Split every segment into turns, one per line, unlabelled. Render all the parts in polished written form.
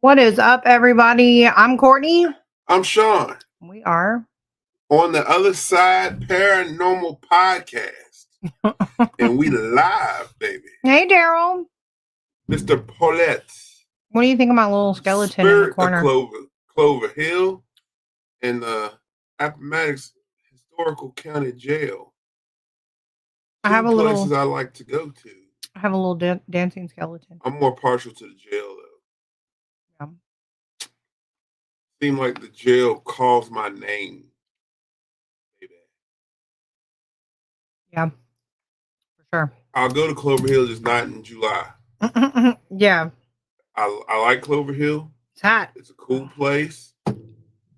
What is up, everybody? I'm Courtney.
I'm Sean.
We are
on the other side Paranormal Podcast. And we live, baby.
Hey, Daryl.
Mr. Paulette.
What do you think of my little skeleton
Spirit
in the corner?
Of Clover Hill and the Appomattox Historical County Jail.
I have a
places
little.
I like to go to.
I have a little dancing skeleton.
I'm more partial to the jail, though.
Yeah.
Seemed like the jail calls my name.
Yeah, for sure.
I'll go to Clover Hill, just not in July.
Yeah.
I like Clover Hill.
It's hot.
It's a cool place. I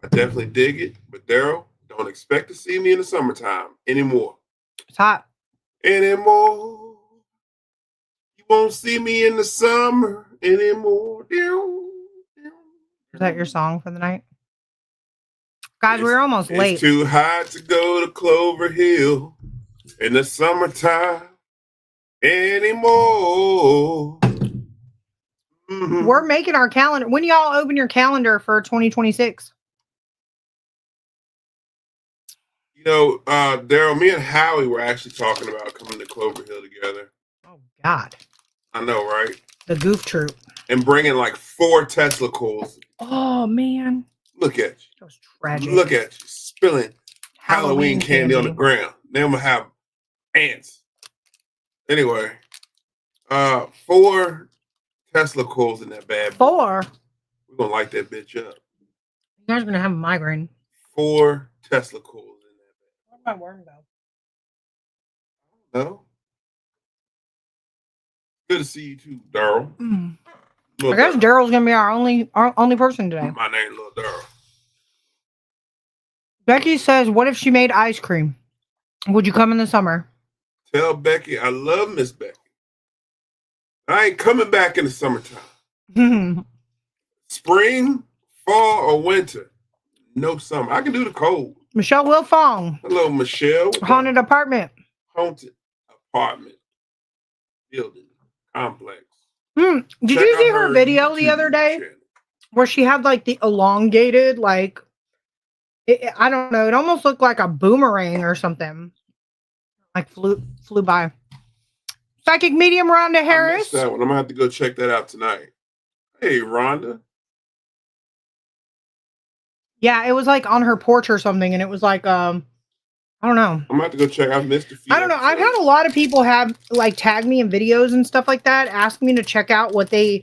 definitely dig it. But Daryl, don't expect to see me in the summertime anymore.
It's hot.
Anymore. You won't see me in the summer anymore.
Is that your song for the night? Guys, we're almost late.
It's too hot to go to Clover Hill in the summertime anymore. Mm-hmm.
We're making our calendar. When y'all open your calendar for 2026?
You know, Daryl, me and Howie were actually talking about coming to Clover Hill together.
Oh, God.
I know, right?
The Goof Troop.
And bringing like 4 Tesla coils.
Oh, man.
Look at you.
That was tragic.
Look at you. Spilling Halloween candy on the ground. Then I'm going to have ants. Anyway, 4 Tesla coils in that bad boy.
4?
We're going to light that bitch up.
You guys are going to have a migraine.
4 Tesla coils in that bad.
Where'd my worm
go? No. Good to see you too, Daryl.
I guess Daryl's gonna be our only person today.
My name is Lil Daryl.
Becky says, "What if she made ice cream? Would you come in the summer?"
Tell Becky I love Miss Becky. I ain't coming back in the summertime. Spring, fall, or winter. No summer. I can do the cold.
Michelle Wilfong.
Hello, Michelle.
Haunted apartment.
Haunted apartment. Building. Complex.
Did you see her video the other day where she had like the elongated, like, I don't know, it almost looked like a boomerang or something. Like flew by. Psychic medium Rhonda Harris.
I missed that one. I'm gonna have to go check that out tonight. Hey, Rhonda.
Yeah, it was like on her porch or something, and it was like I don't know.
I'm gonna have to go check. I've missed a few.
I don't know. I've had a lot of people have like tag me in videos and stuff like that, ask me to check out what they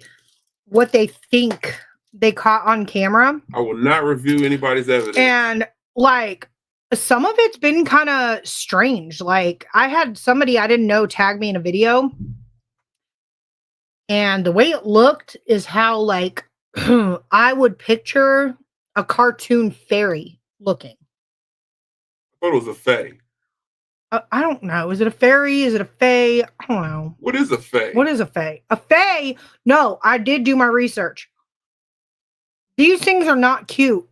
think they caught on camera.
I will not review anybody's evidence.
And like some of it's been kind of strange. Like I had somebody I didn't know tag me in a video, and the way it looked is how like I would picture a cartoon fairy looking.
I thought it was a fae.
I don't know. Is it a fairy? Is it a fae? I don't know.
What is a fae?
What is a fae? A fae? No, I did do my research. These things are not cute.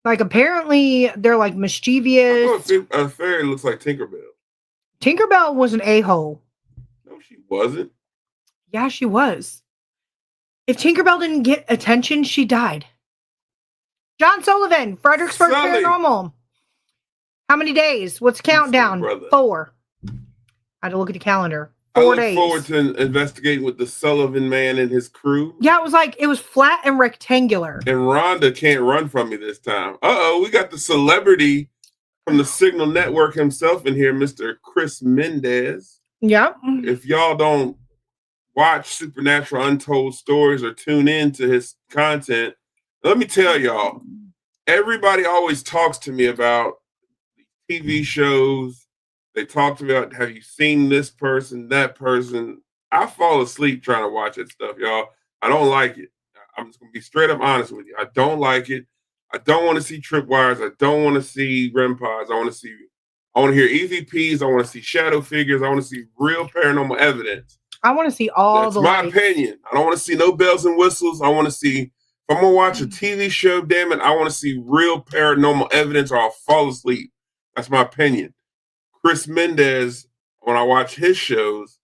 Like, apparently, they're like mischievous.
A fairy looks like Tinkerbell.
Tinkerbell was an a-hole.
No, she wasn't.
Yeah, she was. If Tinkerbell didn't get attention, she died. John Sullivan, Fredericksburg Paranormal. How many days? What's the countdown? 4. I had to look at the calendar. 4 days.
I look forward to investigating with the Sullivan man and his crew.
Yeah, it was flat and rectangular.
And Rhonda can't run from me this time. We got the celebrity from the Signal Network himself in here, Mr. Chris Mendez.
Yep.
If y'all don't watch Supernatural Untold Stories or tune in to his content, let me tell y'all, everybody always talks to me about TV shows. They talk to me about, have you seen this person, that person? I fall asleep trying to watch that stuff, y'all. I don't like it. I'm just going to be straight up honest with you. I don't like it. I don't want to see tripwires. I don't want to see REM pods. I want to hear EVPs. I want to see shadow figures. I want to see real paranormal evidence.
I want to see all the
lights. That's my opinion. I don't want to see no bells and whistles. I want to see, if I'm going to watch a TV show, damn it, I want to see real paranormal evidence or I'll fall asleep. That's my opinion. Chris Mendez, when I watch his shows,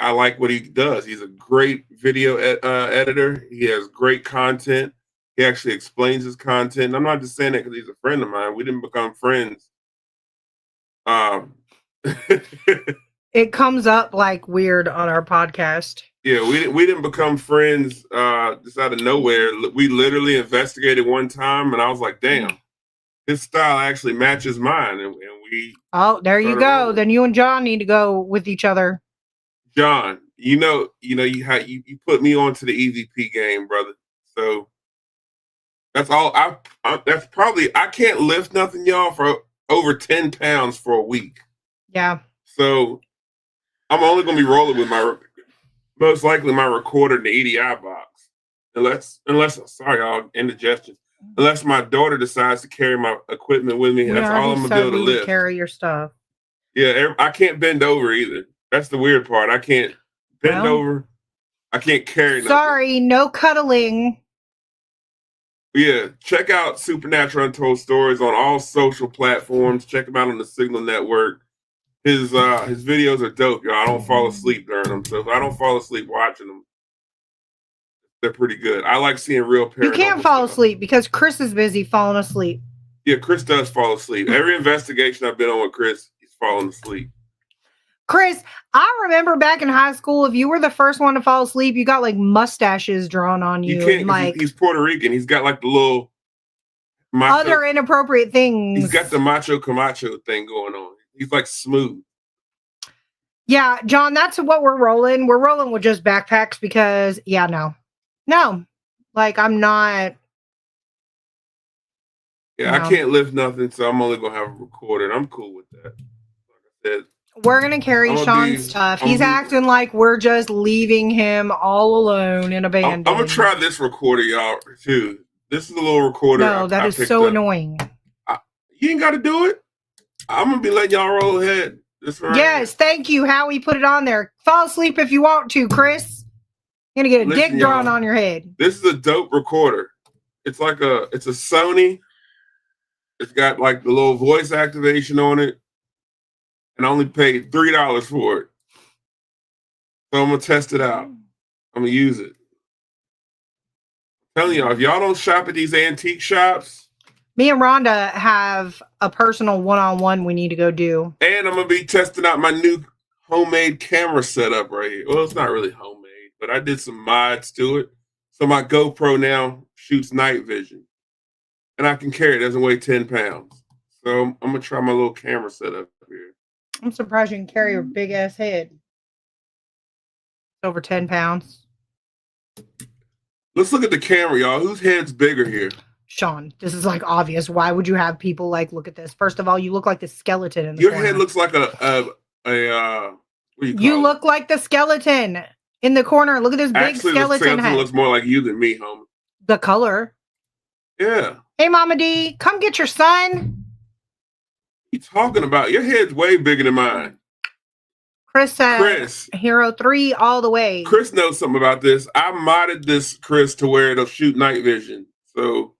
I like what he does. He's a great video editor. He has great content. He actually explains his content. And I'm not just saying that because he's a friend of mine. We didn't become friends.
It comes up like weird on our podcast.
Yeah, we didn't become friends just out of nowhere. We literally investigated one time, and I was like, "Damn, his style actually matches mine." And we.
Oh, there you go. Rolling. Then you and John need to go with each other.
John, you put me onto the EVP game, brother. So that's all. That's probably I can't lift nothing, y'all, for over 10 pounds for a week.
Yeah.
So I'm only gonna be rolling with most likely my recorder in the EDI box, unless sorry, y'all, indigestion. Unless my daughter decides to carry my equipment with me, that's all I'm gonna be able to lift.
Carry your stuff.
Yeah, I can't bend over either. That's the weird part. I can't bend over. I can't carry nothing.
Sorry, no cuddling.
Yeah, check out Supernatural Untold Stories on all social platforms. Check him out on the Signal Network. His videos are dope, y'all. I don't fall asleep during them. So if I don't fall asleep watching them, they're pretty good. I like seeing real paranormal.
You can't fall asleep because Chris is busy falling asleep.
Yeah, Chris does fall asleep. Every investigation I've been on with Chris, he's falling asleep.
Chris, I remember back in high school, if you were the first one to fall asleep, you got like mustaches drawn on you.
You can't, like, he's Puerto Rican. He's got like the little
other inappropriate things.
He's got the macho Camacho thing going on. He's like smooth.
Yeah, John, that's what we're rolling. We're rolling with just backpacks because, no, like I'm not.
Yeah, I can't lift nothing, so I'm only gonna have a recorder. I'm cool with that. Like I said,
we're gonna carry Sean's stuff. He's acting like we're just leaving him all alone and abandoned.
I'm gonna try this recorder, y'all, too. This is a little recorder.
No, that is so annoying.
You ain't got to do it. I'm gonna be letting y'all roll ahead.
Yes, thank you. Howie put it on there. Fall asleep if you want to, Chris. You're gonna get a dick drawn on your head.
This is a dope recorder. It's a Sony. It's got like the little voice activation on it. And I only paid $3 for it. So I'm gonna test it out. I'm gonna use it. I'm telling y'all, if y'all don't shop at these antique shops.
Me and Rhonda have a personal one-on-one we need to go do.
And I'm going to be testing out my new homemade camera setup right here. Well, it's not really homemade, but I did some mods to it. So my GoPro now shoots night vision. And I can carry it. It doesn't weigh 10 pounds. So I'm going to try my little camera setup here.
I'm surprised you can carry your big-ass head. It's over 10 pounds.
Let's look at the camera, y'all. Whose head's bigger here?
Sean, this is like obvious. Why would you have people like look at this? First of all, you look like the skeleton in the
corner.
Your head
looks like what do you
look like the skeleton in the corner. Look at this big skeleton head.
Looks more like you than me, homie.
The color.
Yeah.
Hey, Mama D, come get your son.
What you talking about? Your head's way bigger than mine.
Chris said, Hero 3 all the way.
Chris knows something about this. I modded this, Chris, to where it'll shoot night vision. So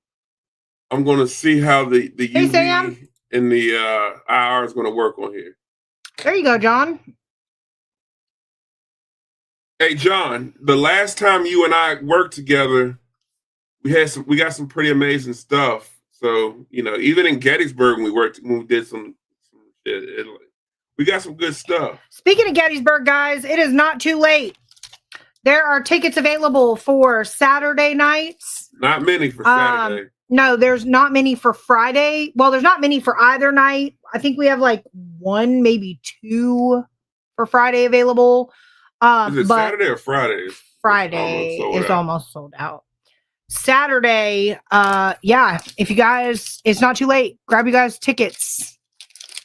I'm going to see how the UV and the IR is going to work on here.
There you go, John.
Hey, John, the last time you and I worked together, we got some pretty amazing stuff. So, even in Gettysburg, when we did some shit, we got some good stuff.
Speaking of Gettysburg, guys, it is not too late. There are tickets available for Saturday nights.
Not many for Saturday.
No, there's not many for Friday. Well, there's not many for either night. I think we have like one, maybe two for Friday available.
Is it Saturday or Friday?
Friday is almost sold out. Saturday, if you guys, it's not too late. Grab you guys tickets.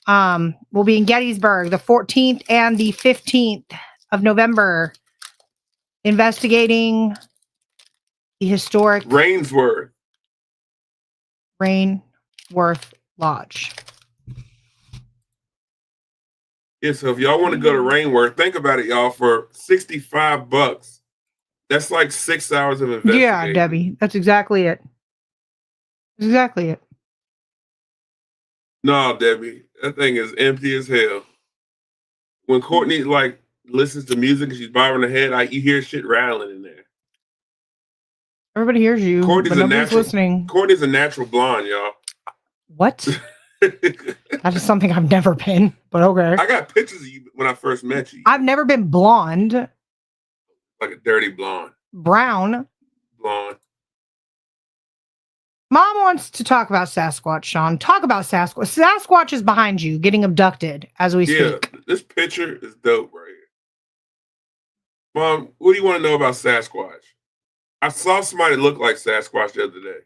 We'll be in Gettysburg the 14th and the 15th of November, investigating the historic
Rainsworth
Lodge.
Yeah, so if y'all want to go to Rainworth, think about it, y'all. For $65, that's like 6 hours of investigation.
Yeah, Debbie, that's exactly it. Exactly it.
No, Debbie, that thing is empty as hell. When Courtney, listens to music and she's bobbing her head, you hear shit rattling in there.
Everybody hears you, but nobody's listening.
Courtney's a natural blonde, y'all.
What? That is something I've never been, but okay.
I got pictures of you when I first met you.
I've never been blonde.
Like a dirty blonde.
Brown.
Blonde.
Mom wants to talk about Sasquatch, Sean. Talk about Sasquatch. Sasquatch is behind you, getting abducted as we speak.
Yeah, this picture is dope right here. Mom, what do you want to know about Sasquatch? I saw somebody look like Sasquatch the other day.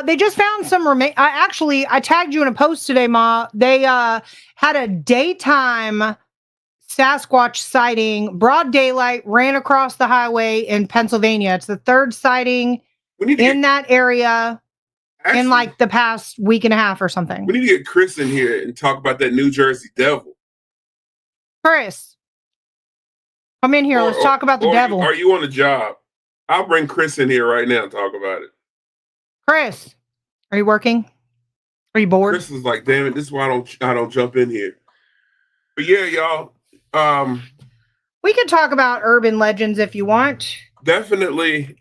They just found some I tagged you in a post today, Ma. They had a daytime Sasquatch sighting, broad daylight, ran across the highway in Pennsylvania. It's the third sighting in that area in like the past week and a half or something.
We need to get Chris in here and talk about that New Jersey devil.
Chris, come in here. Let's talk about the devil.
Are you on the job? I'll bring Chris in here right now and talk about it.
Chris, are you working? Are you bored?
Chris is like, damn it, this is why I don't jump in here. But yeah, y'all.
We can talk about urban legends if you want.
Definitely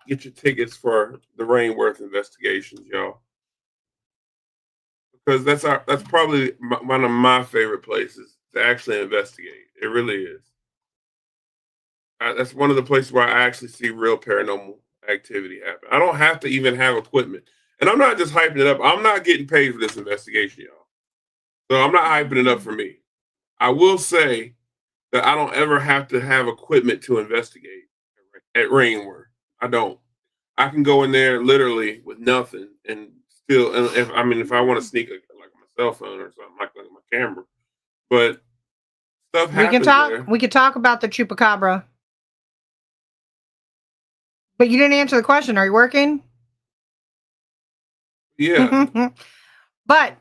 get your tickets for the Rainworth investigations, y'all. Because that's probably one of my favorite places to actually investigate. It really is. That's one of the places where I actually see real paranormal activity happen. I don't have to even have equipment. And I'm not just hyping it up. I'm not getting paid for this investigation, y'all. So I'm not hyping it up for me. I will say that I don't ever have to have equipment to investigate at Rainworth. I don't. I can go in there literally with nothing and still, and if I want to sneak like my cell phone or something, like my camera. But stuff happens there.
We can talk about the chupacabra. But you didn't answer the question. Are you working?
Yeah.
But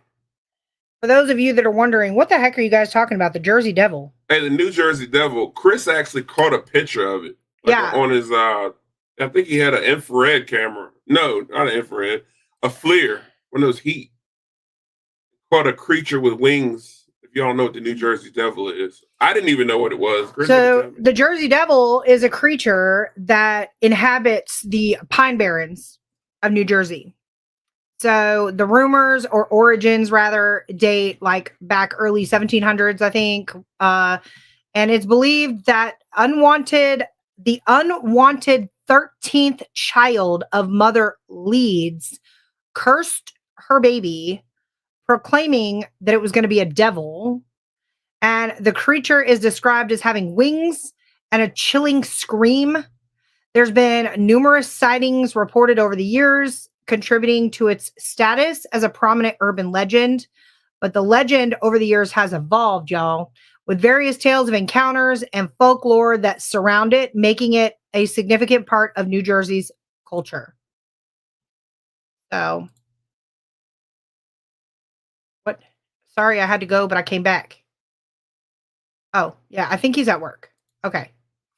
for those of you that are wondering, what the heck are you guys talking about? The Jersey Devil.
Hey, the New Jersey Devil. Chris actually caught a picture of it. On his, I think he had an infrared camera. No, not an infrared. A FLIR. One of those heat. Caught a creature with wings. If y'all know what the New Jersey Devil is. I didn't even know what it was. Chris,
so the Jersey Devil is a creature that inhabits the Pine Barrens of New Jersey. So the rumors or origins rather date like back early 1700s, I think. And it's believed that the unwanted 13th child of Mother Leeds cursed her baby, proclaiming that it was going to be a devil. And the creature is described as having wings and a chilling scream. There's been numerous sightings reported over the years, contributing to its status as a prominent urban legend. But the legend over the years has evolved, y'all, with various tales of encounters and folklore that surround it, making it a significant part of New Jersey's culture. So, what? Sorry, I had to go, but I came back. Oh, yeah, I think he's at work. Okay.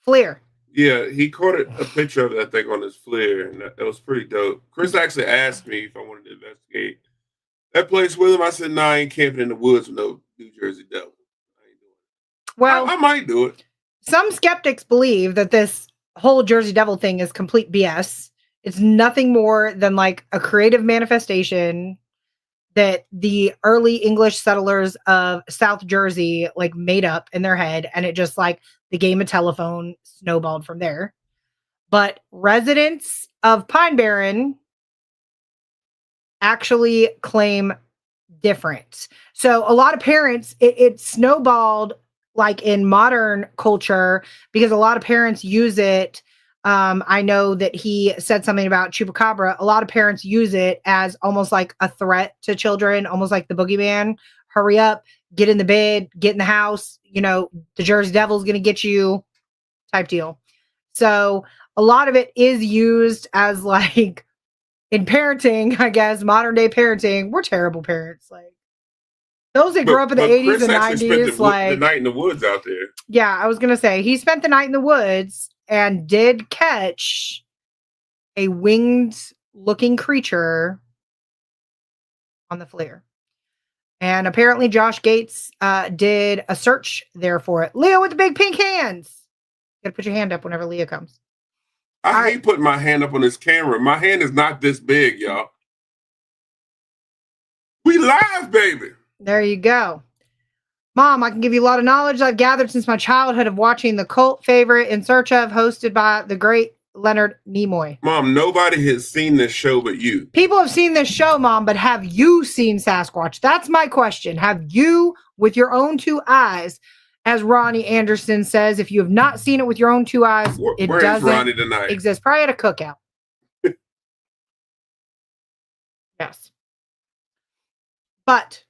FLIR.
Yeah, he caught a picture of that thing on his FLIR, and that was pretty dope. Chris actually asked me if I wanted to investigate that place with him. I said, nah, I ain't camping in the woods with no New Jersey Devil. I ain't doing it. Well, I might do it.
Some skeptics believe that this whole Jersey Devil thing is complete BS. It's nothing more than like a creative manifestation that the early English settlers of South Jersey like made up in their head, and it just like the game of telephone snowballed from there. But residents of Pine Barren actually claim different. So a lot of parents, it snowballed like in modern culture because a lot of parents use it. I know that he said something about chupacabra. A lot of parents use it as almost like a threat to children, almost like the boogeyman. Hurry up, get in the bed, get in the house. You know, the Jersey Devil's going to get you type deal. So a lot of it is used as like in parenting, I guess, modern day parenting. We're terrible parents. Like those that grew up in the 80s and 90s, like
the night in the woods out there.
Yeah, I was going to say he spent the night in the woods and did catch a winged looking creature on the FLIR. And apparently Josh Gates did a search there for it. Leo with the big pink hands. You gotta put your hand up whenever Leo comes.
I hate putting my hand up on this camera. My hand is not this big, y'all. We live, baby.
There you go. Mom, I can give you a lot of knowledge I've gathered since my childhood of watching the cult favorite In Search Of, hosted by the great Leonard Nimoy.
Mom, nobody has seen this show but you.
People have seen this show, Mom, but have you seen Sasquatch? That's my question. Have you, with your own two eyes, as Ronnie Anderson says, if you have not seen it with your own two eyes, it doesn't
Ronnie tonight?
exist. Probably at a cookout. Yes. But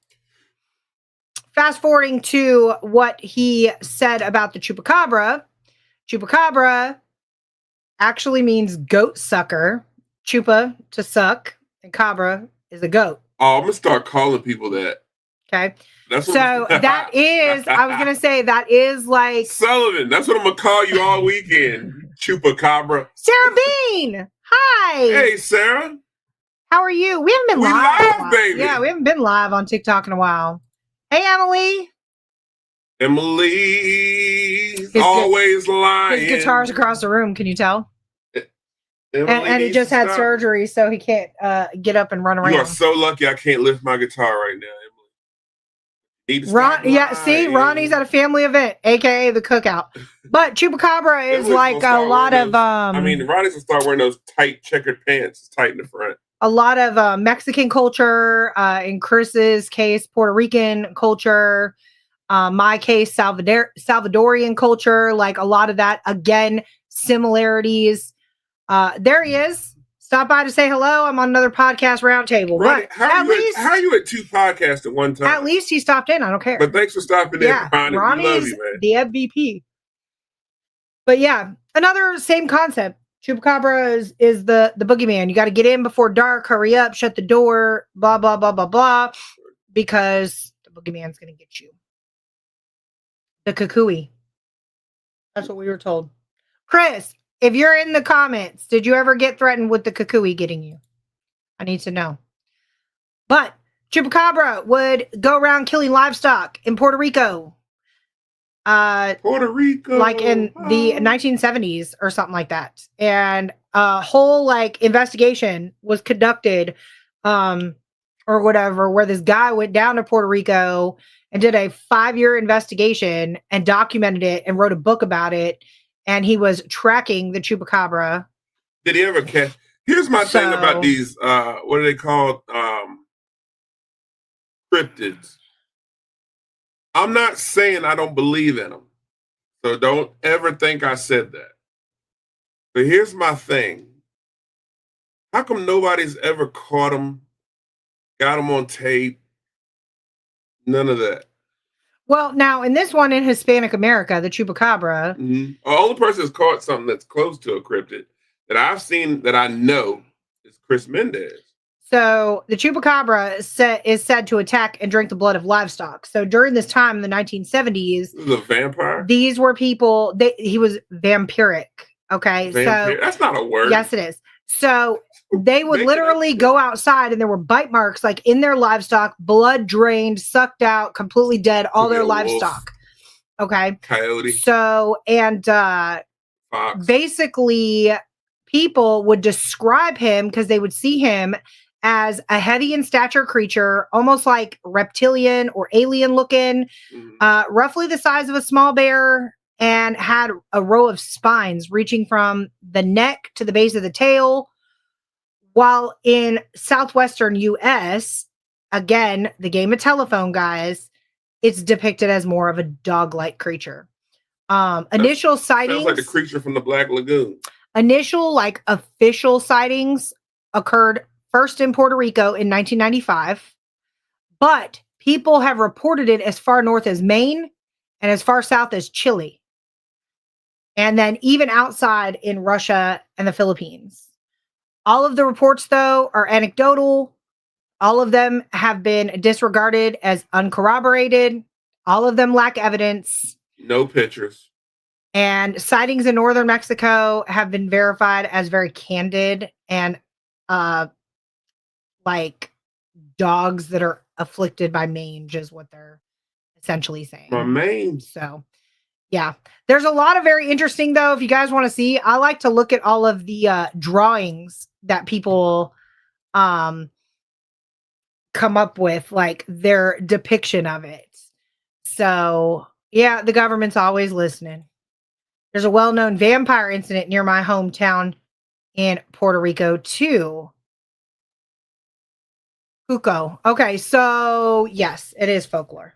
fast forwarding to what he said about the chupacabra. Chupacabra actually means goat sucker. Chupa, to suck, and cabra is a goat.
Oh, I'm going to start calling people that.
Okay.
That's what
so that is, I was going to say, that is like...
Sullivan, that's what I'm going to call you all weekend. Chupacabra.
Sarah Bean! Hi!
Hey, Sarah.
How are you? We haven't been
We
live,
baby.
Yeah, we haven't been live on TikTok in a while. Hey, Emily.
Emily's always lying.
His guitar's across the room. Can you tell? And he just had surgery, so he can't get up and run around.
You are so lucky I can't lift my guitar right now, Emily.
See, Ronnie's at a family event, aka the cookout. But Chupacabra is like a lot of
Ronnie's gonna start wearing those tight checkered pants, tight in the front.
A lot of Mexican culture, in Chris's case, Puerto Rican culture, my case, Salvadorian culture, like a lot of that. Again, similarities. There he is. Stop by to say hello. I'm on another podcast roundtable.
Ronnie, how are you at two podcasts at one time?
At least he stopped in. I don't care.
But thanks for stopping in, Ronnie.
Ronnie's
we love you, man.
The MVP. But yeah, another same concept. Chupacabra is the boogeyman. You got to get in before dark. Hurry up. Shut the door. Blah, blah, blah, blah, blah. Because the boogeyman's going to get you. The kukui. That's what we were told. Chris, if you're in the comments, did you ever get threatened with the kukui getting you? I need to know. But Chupacabra would go around killing livestock in Puerto Rico.
Puerto Rico.
Like in the 1970s or something like that. And a whole like investigation was conducted or whatever, where this guy went down to Puerto Rico and did a 5-year investigation and documented it and wrote a book about it. And he was tracking the Chupacabra.
Did he ever catch? Here's my thing about these, what are they called? Cryptids. I'm not saying I don't believe in them. So don't ever think I said that. But here's my thing. How come nobody's ever caught them, got them on tape? None of that.
Well, now in this one in Hispanic America, the Chupacabra.
Mm-hmm. The only person that's caught something that's close to a cryptid that I've seen that I know is Chris Mendez. So
the Chupacabra is said to attack and drink the blood of livestock. So during this time in the 1970s,
this is a vampire.
These were people. He was vampiric. Okay, so
that's not a word.
Yes, it is. So they would literally go outside, and there were bite marks like in their livestock, blood drained, sucked out, completely dead, all their livestock. Okay,
coyote.
So and
fox.
Basically, people would describe him because they would see him as a heavy in stature creature, almost like reptilian or alien looking, roughly the size of a small bear, and had a row of spines reaching from the neck to the base of the tail. While in southwestern US, again, the game of telephone, guys, it's depicted as more of a dog-like creature. Initial sightings...
Sounds like the creature from the Black Lagoon.
Initial, like, official sightings occurred first in Puerto Rico in 1995, but people have reported it as far north as Maine and as far south as Chile. And then even outside in Russia and the Philippines. All of the reports, though, are anecdotal. All of them have been disregarded as uncorroborated. All of them lack evidence.
No pictures.
And sightings in northern Mexico have been verified as very candid and like dogs that are afflicted by mange is what they're essentially saying.
My mange.
So, yeah. There's a lot of very interesting, though, if you guys want to see. I like to look at all of the drawings that people come up with, like their depiction of it. So, yeah, the government's always listening. There's a well-known vampire incident near my hometown in Puerto Rico, too. Cuco. Okay, so, yes, it is folklore.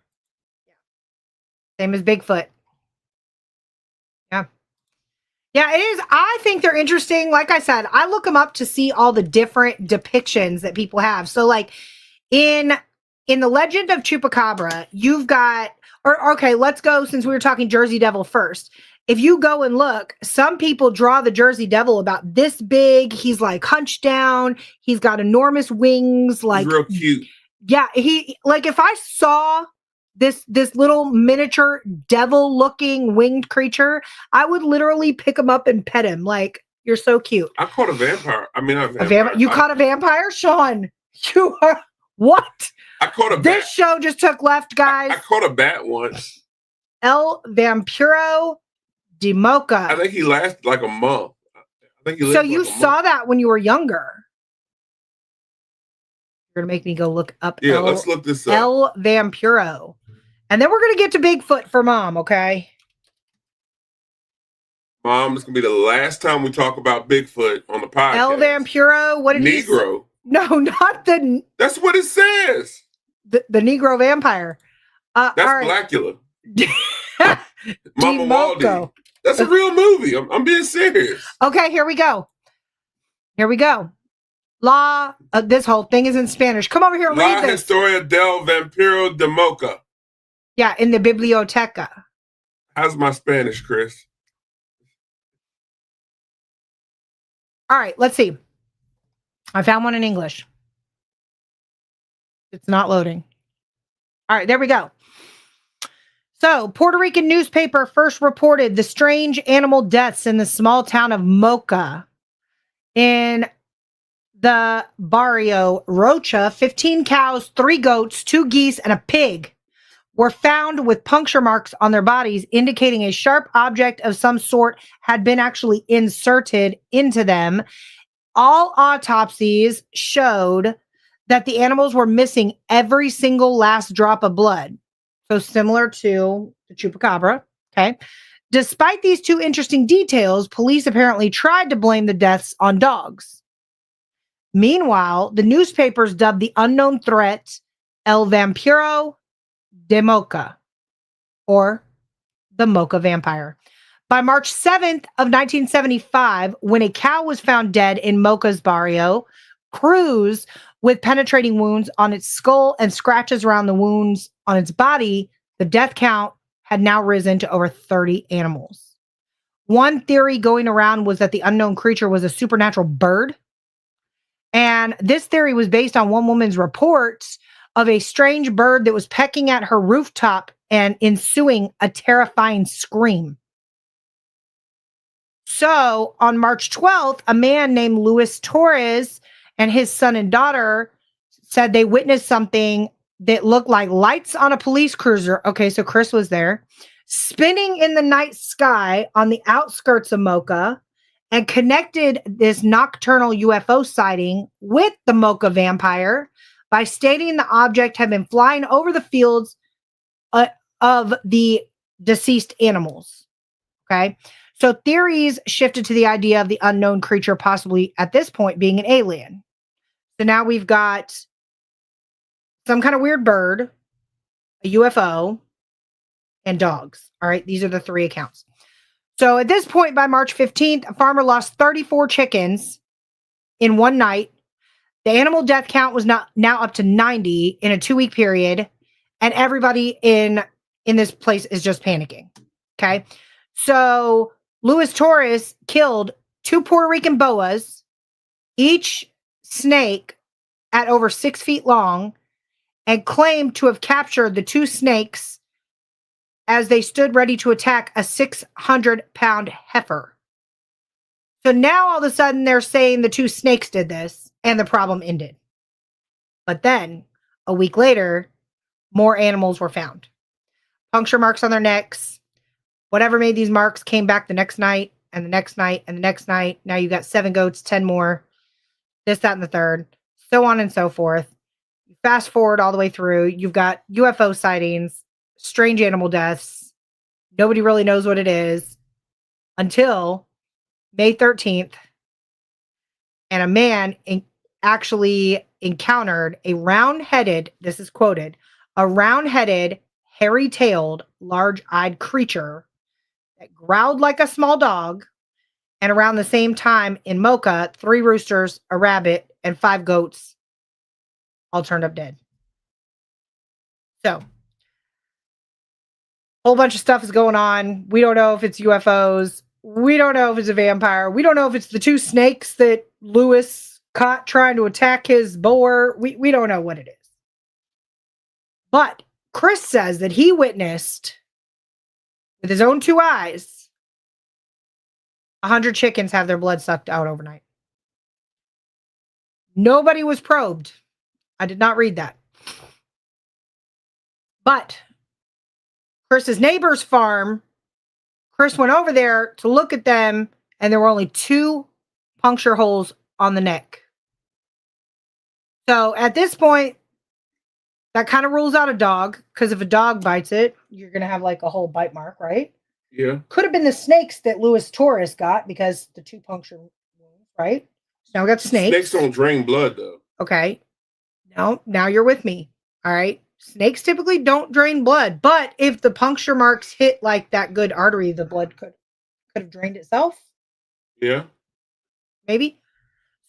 Same as Bigfoot. Yeah. Yeah, it is. I think they're interesting. Like I said, I look them up to see all the different depictions that people have. So, like, in the legend of Chupacabra, you've got, or okay, let's go, since we were talking Jersey Devil first. If you go and look, some people draw the Jersey Devil about this big. He's like hunched down. He's got enormous wings. Like,
he's real cute.
Yeah, he, like, if I saw this little miniature devil looking winged creature, I would literally pick him up and pet him. Like, you're so cute.
I caught a vampire. I mean, a vampire.
You caught a vampire, Sean? You are what?
I caught a bat.
This show just took left, guys.
I caught a bat once.
El Vampiro de Mocha.
I think he lasted like a month.
So you saw that when you were younger. You're gonna make me go look up.
Yeah, let's look this up.
El Vampiro, and then we're gonna get to Bigfoot for Mom. Okay.
Mom, this is gonna be the last time we talk about Bigfoot on the podcast.
El Vampiro. What did
Negro?
No, not the.
That's what it says.
The Negro vampire.
That's Blackula. Mama
Democo.
Waldy. That's a real movie. I'm being serious.
Okay, here we go. This whole thing is in Spanish. Come over here and read this. La
Historia del Vampiro de Mocha.
Yeah, in the biblioteca.
How's my Spanish, Chris?
All right, let's see. I found one in English. It's not loading. All right, there we go. So, Puerto Rican newspaper first reported the strange animal deaths in the small town of Mocha. In the barrio Rocha, 15 cows, 3 goats, 2 geese, and a pig were found with puncture marks on their bodies, indicating a sharp object of some sort had been actually inserted into them. All autopsies showed that the animals were missing every single last drop of blood. So similar to the Chupacabra, okay? Despite these 2 interesting details, police apparently tried to blame the deaths on dogs. Meanwhile, the newspapers dubbed the unknown threat El Vampiro de Mocha, or the Mocha Vampire. By March 7th of 1975, when a cow was found dead in Mocha's barrio, crews with penetrating wounds on its skull and scratches around the wounds on its body, the death count had now risen to over 30 animals. One theory going around was that the unknown creature was a supernatural bird. And this theory was based on one woman's reports of a strange bird that was pecking at her rooftop and ensuing a terrifying scream. So on March 12th, a man named Luis Torres and his son and daughter said they witnessed something that looked like lights on a police cruiser. Okay, so Chris was there, spinning in the night sky on the outskirts of Mocha, and connected this nocturnal UFO sighting with the Mocha vampire by stating the object had been flying over the fields of the deceased animals. Okay, so theories shifted to the idea of the unknown creature possibly at this point being an alien. So now we've got some kind of weird bird, a UFO, and dogs. All right, these are the 3 accounts. So at this point, by March 15th, a farmer lost 34 chickens in one night. The animal death count was now up to 90 in a 2-week period, and everybody in this place is just panicking. Okay, so Luis Torres killed 2 Puerto Rican boas, each snake at over 6 feet long, and claimed to have captured the 2 snakes as they stood ready to attack a 600-pound heifer. So now all of a sudden they're saying the 2 snakes did this and the problem ended. But then a week later, more animals were found. Puncture marks on their necks. Whatever made these marks came back the next night and the next night and the next night. Now you got 7 goats, 10 more, this, that, and the third, so on and so forth. Fast forward all the way through, you've got UFO sightings, strange animal deaths. Nobody really knows what it is until May 13th, and a man actually encountered a round-headed, this is quoted, a round-headed, hairy-tailed, large-eyed creature that growled like a small dog. And around the same time in Mocha, 3 roosters, a rabbit, and 5 goats all turned up dead. So, whole bunch of stuff is going on. We don't know if it's UFOs. We don't know if it's a vampire. We don't know if it's the 2 snakes that Lewis caught trying to attack his boar. We don't know what it is. But Chris says that he witnessed with his own 2 eyes 100 chickens have their blood sucked out overnight. Nobody was probed. I did not read that. But Chris's neighbor's farm, Chris went over there to look at them, and there were only 2 puncture holes on the neck. So at this point, that kind of rules out a dog, because if a dog bites it, you're going to have like a whole bite mark, right?
Yeah.
Could have been the snakes that Louis Torres got, because the 2 puncture wounds, right? So now we got snakes.
Snakes don't drain blood, though.
Okay. Now you're with me. All right. Snakes typically don't drain blood, but if the puncture marks hit like that good artery, the blood could have drained itself.
Yeah.
Maybe.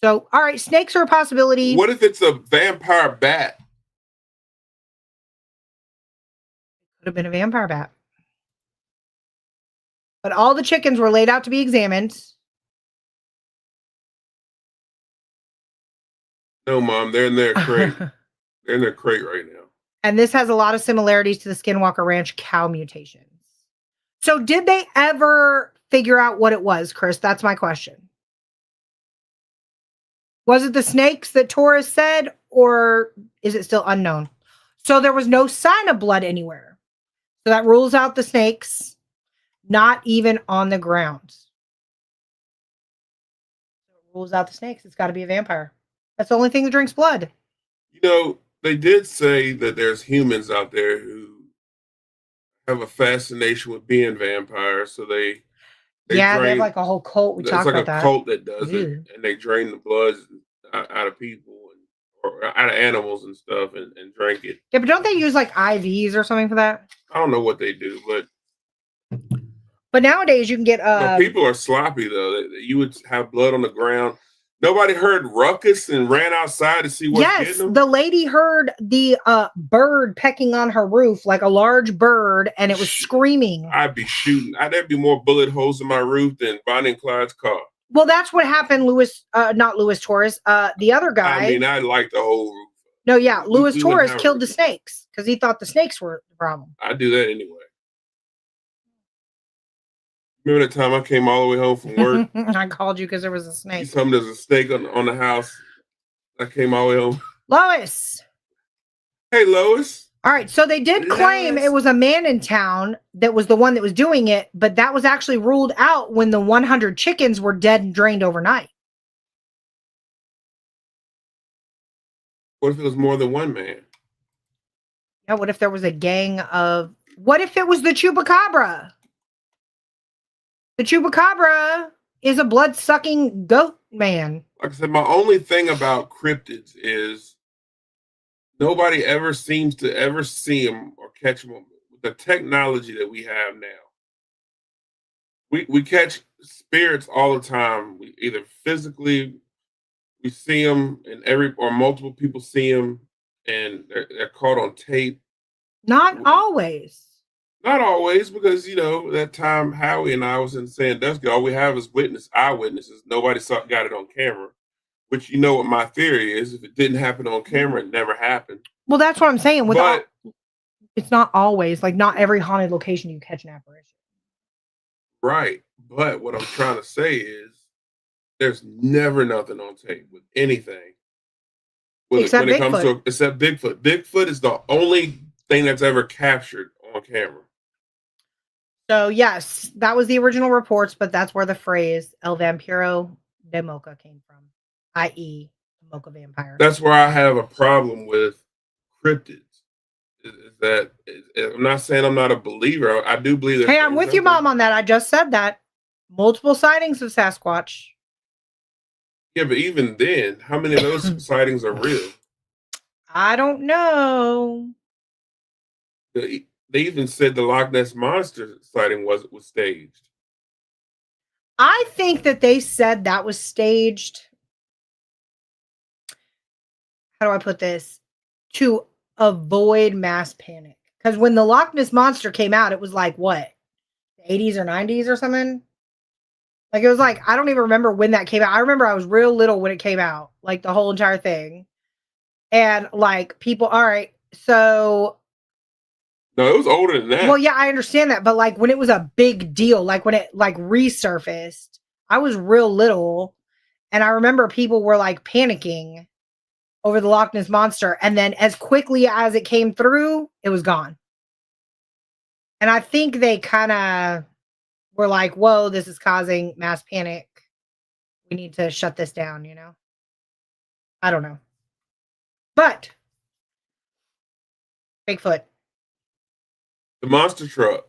So, all right, snakes are a possibility.
What if it's a vampire bat?
Could have been a vampire bat. But all the chickens were laid out to be examined.
No, Mom, they're in their crate. They're in their crate right now.
And this has a lot of similarities to the Skinwalker Ranch cow mutations. So did they ever figure out what it was, Chris? That's my question. Was it the snakes that Torres said, or is it still unknown? So there was no sign of blood anywhere. So that rules out the snakes, not even on the ground. So it rules out the snakes. It's got to be a vampire. That's the only thing that drinks blood.
You know, they did say that there's humans out there who have a fascination with being vampires, so they
they have like a whole cult. We talked about that.
It's like a cult that does it, and they drain the blood out of people or out of animals and stuff, and drink it.
Yeah, but don't they use like IVs or something for that?
I don't know what they do,
but nowadays you can get.
People are sloppy though. You would have blood on the ground. Nobody heard ruckus and ran outside to see what's getting them?
Yes, the lady heard the bird pecking on her roof, like a large bird, and it was screaming.
I'd be shooting. There'd be more bullet holes in my roof than Bonnie and Clyde's car.
Well, that's what happened, not Louis Torres, the other guy.
I mean, I like the whole roof.
No, yeah, Louis Torres killed the snakes because he thought the snakes were the problem.
I do that anyway. Remember that time I came all the way home from work?
I called you because there was a snake.
You told me there's a snake on the house. I came all the way home.
Lois.
Hey, Lois.
All right, so they did claim it was a man in town that was the one that was doing it, but that was actually ruled out when the 100 chickens were dead and drained overnight.
What if it was more than one man?
Yeah, what if there was a gang of... What if it was the Chupacabra? The Chupacabra is a blood-sucking goat man.
Like I said, my only thing about cryptids is nobody ever seems to ever see them or catch them with the technology that we have now. We catch spirits all the time. We either physically we see them, and multiple people see them, and they're caught on tape.
Not always.
Not always, because that time Howie and I was in Sandusky, all we have is eyewitnesses. Nobody got it on camera. Which what my theory is: if it didn't happen on camera, it never happened.
Well, that's what I'm saying. It's not always like not every haunted location you catch an apparition.
Right, but what I'm trying to say is, there's never nothing on tape with anything. when
Except
it comes
Bigfoot.
to except Bigfoot. Bigfoot is the only thing that's ever captured on camera.
So yes, that was the original reports, but that's where the phrase El Vampiro de Mocha came from, i.e., Mocha vampire.
That's where I have a problem with cryptids. Is that I'm not saying I'm not a believer. I do believe that.
Hey, I'm with your mom on that. I just said that. Multiple sightings of Sasquatch.
Yeah, but even then, how many of those sightings are real?
I don't know.
They even said the Loch Ness Monster sighting was staged.
I think that they said that was staged. How do I put this? To avoid mass panic. Because when the Loch Ness Monster came out, it was like what? The 80s or 90s or something? Like it was like, I don't even remember when that came out. I remember I was real little when it came out, like the whole entire thing. And like people, all right, so
no, it was older than that.
Well, yeah, I understand that, but like when it was a big deal, like when it like resurfaced, I was real little, and I remember people were like panicking over the Loch Ness Monster, and then as quickly as it came through, it was gone. And I think they kind of were like, "Whoa, this is causing mass panic. We need to shut this down." You know, I don't know, but Bigfoot.
The monster truck.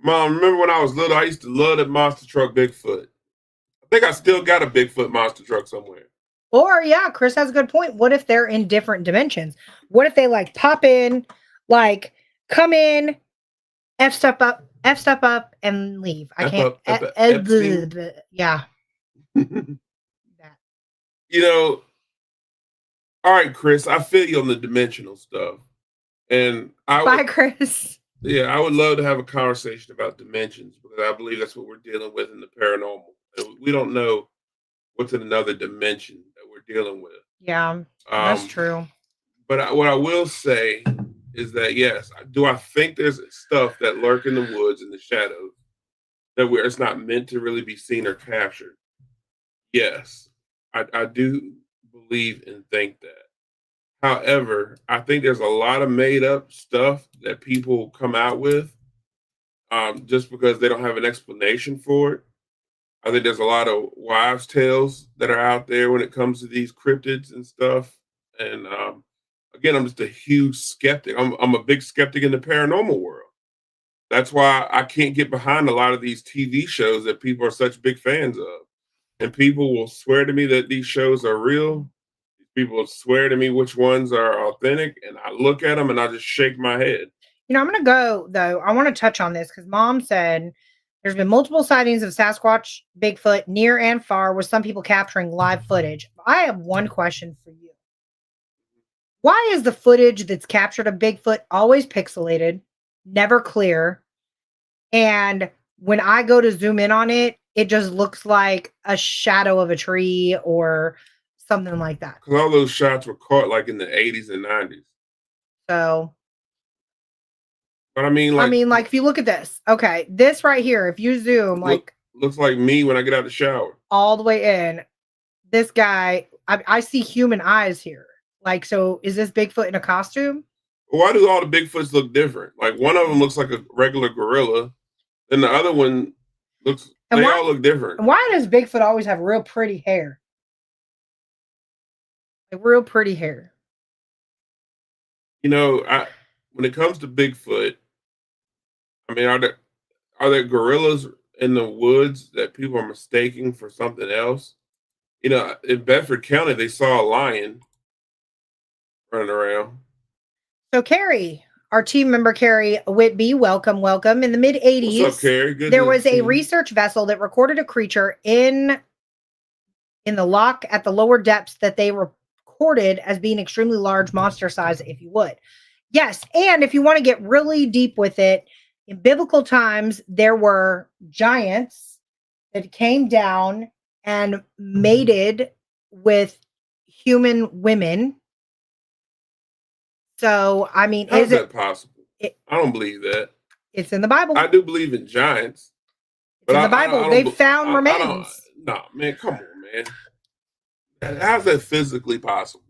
Mom, remember when I was little, I used to love that monster truck Bigfoot. I think I still got a Bigfoot monster truck somewhere.
Or yeah, Chris has a good point. What if they're in different dimensions? What if they like pop in, like come in, F stuff up, and leave? I can't. Yeah.
You know, all right, Chris, I feel you on the dimensional stuff. And
Bye, Chris.
Yeah, I would love to have a conversation about dimensions because I believe that's what we're dealing with in the paranormal. We don't know what's in another dimension that we're dealing with.
Yeah, that's true.
But what I will say is that yes, I think there's stuff that lurk in the woods in the shadows that where it's not meant to really be seen or captured. Yes, I do believe and think that. However, I think there's a lot of made up stuff that people come out with just because they don't have an explanation for it. I think there's a lot of wives' tales that are out there when it comes to these cryptids and stuff. And again, I'm just a huge skeptic. I'm a big skeptic in the paranormal world. That's why I can't get behind a lot of these TV shows that people are such big fans of. And people will swear to me that these shows are real. People swear to me which ones are authentic, and I look at them and I just shake my head.
You know, I'm going to go, though. I want to touch on this because Mom said there's been multiple sightings of Sasquatch, Bigfoot, near and far, with some people capturing live footage. I have one question for you. Why is the footage that's captured of Bigfoot always pixelated, never clear, and when I go to zoom in on it, it just looks like a shadow of a tree or something like that?
Because all those shots were caught like in the 80s and 90s.
So,
but I mean,
like if you look at this, okay, this right here, if you zoom,
looks like me when I get out of the shower,
all the way in. This guy, I see human eyes here. Like, so is this Bigfoot in a costume?
Why do all the Bigfoots look different? Like one of them looks like a regular gorilla, and the other one looks. They all look different.
And why does Bigfoot always have real pretty hair? Like real pretty hair.
You know, when it comes to Bigfoot, I mean, are there gorillas in the woods that people are mistaking for something else? You know, in Bedford County, they saw a lion running around.
So, Carrie, our team member, Carrie Whitby, welcome. In the mid-'80s,
what's up, Carrie?
There was a research vessel that recorded a creature in the loch at the lower depths that they recorded as being extremely large, monster size, if you would. Yes, and if you want to get really deep with it, in biblical times, there were giants that came down and mated with human women. So, I mean,
how is that possible? I don't believe that.
It's in the Bible.
I do believe in giants.
But in the Bible, they found remains.
No, man, come on, man. How's that physically possible?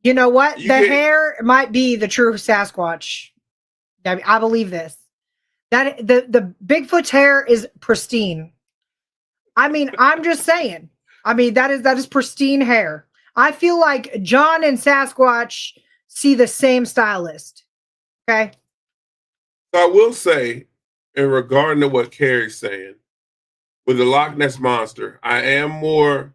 You know what? The hair might be the true Sasquatch. I believe this. That the Bigfoot's hair is pristine. I mean, I'm just saying. I mean, that is pristine hair. I feel like John and Sasquatch see the same stylist. Okay.
So I will say, in regard to what Carrie's saying, with the Loch Ness Monster, I am more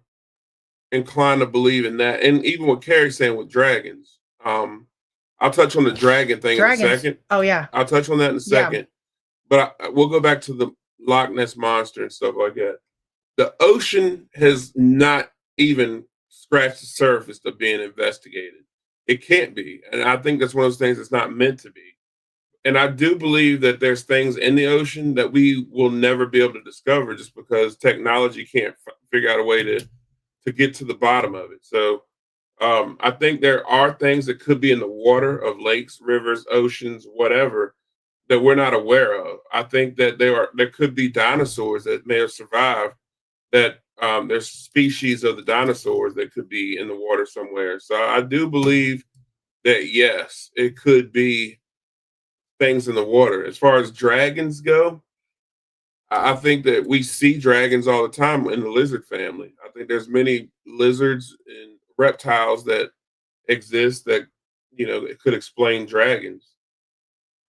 inclined to believe in that. And even what Carrie's saying with dragons. I'll touch on the dragon thing in a second.
Oh, yeah.
I'll touch on that in a second. Yeah. But we'll go back to the Loch Ness Monster and stuff like that. The ocean has not even scratched the surface of being investigated. It can't be. And I think that's one of those things that's not meant to be. And I do believe that there's things in the ocean that we will never be able to discover just because technology can't figure out a way to get to the bottom of it. So I think there are things that could be in the water of lakes, rivers, oceans, whatever, that we're not aware of. I think that there could be dinosaurs that may have survived, that there's species of the dinosaurs that could be in the water somewhere. So I do believe that, yes, it could be things in the water. As far as dragons go, I think that we see dragons all the time in the lizard family. I think there's many lizards and reptiles that exist that, it could explain dragons.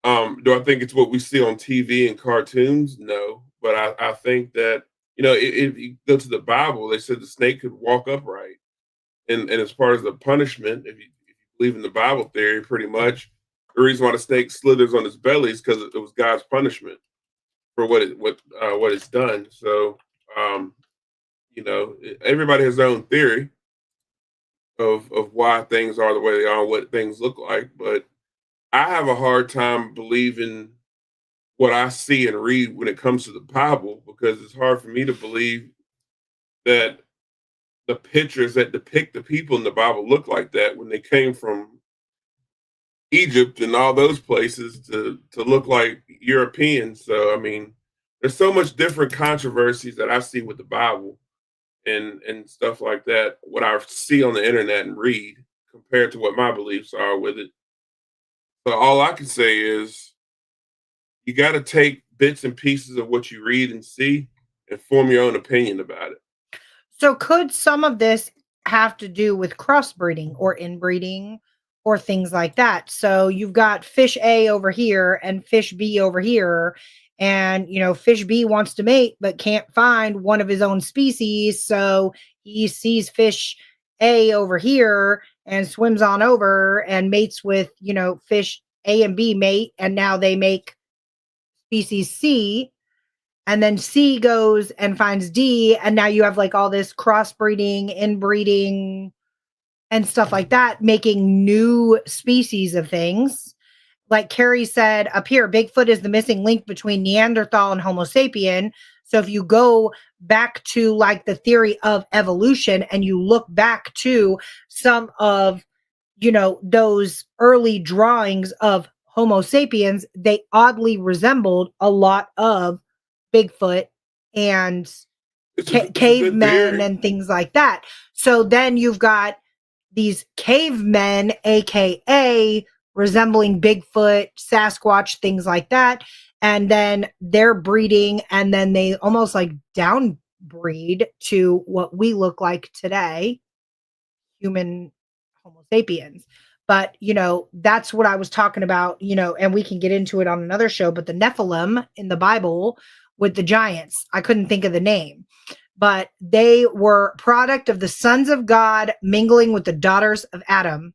Do I think it's what we see on TV and cartoons? No, but I think that, if you go to the Bible, they said the snake could walk upright. And as part of the punishment, if you believe in the Bible theory, pretty much, the reason why the snake slithers on his belly is because it was God's punishment for what it's done. So, everybody has their own theory of why things are the way they are, and what things look like. But I have a hard time believing what I see and read when it comes to the Bible, because it's hard for me to believe that the pictures that depict the people in the Bible look like that when they came from Egypt and all those places to look like Europeans. So, I mean, there's so much different controversies that I see with the Bible and stuff like that, what I see on the internet and read compared to what my beliefs are with it. So all I can say is you got to take bits and pieces of what you read and see and form your own opinion about it.
So could some of this have to do with crossbreeding or inbreeding or things like that? So you've got fish A over here and fish B over here. And, fish B wants to mate, but can't find one of his own species. So he sees fish A over here and swims on over and mates with, fish A and B mate. And now they make species C. And then C goes and finds D. And now you have like all this crossbreeding, inbreeding, and stuff like that, making new species of things. Like Carrie said up here, Bigfoot is the missing link between Neanderthal and Homo sapien. So if you go back to like the theory of evolution and you look back to some of, those early drawings of Homo sapiens, they oddly resembled a lot of Bigfoot and cavemen and things like that. So then you've got these cavemen, aka resembling Bigfoot, Sasquatch, things like that. And then they're breeding, and then they almost like downbreed to what we look like today, human Homo sapiens. But, that's what I was talking about, and we can get into it on another show. But the Nephilim in the Bible with the giants, I couldn't think of the name, but they were product of the sons of God mingling with the daughters of Adam.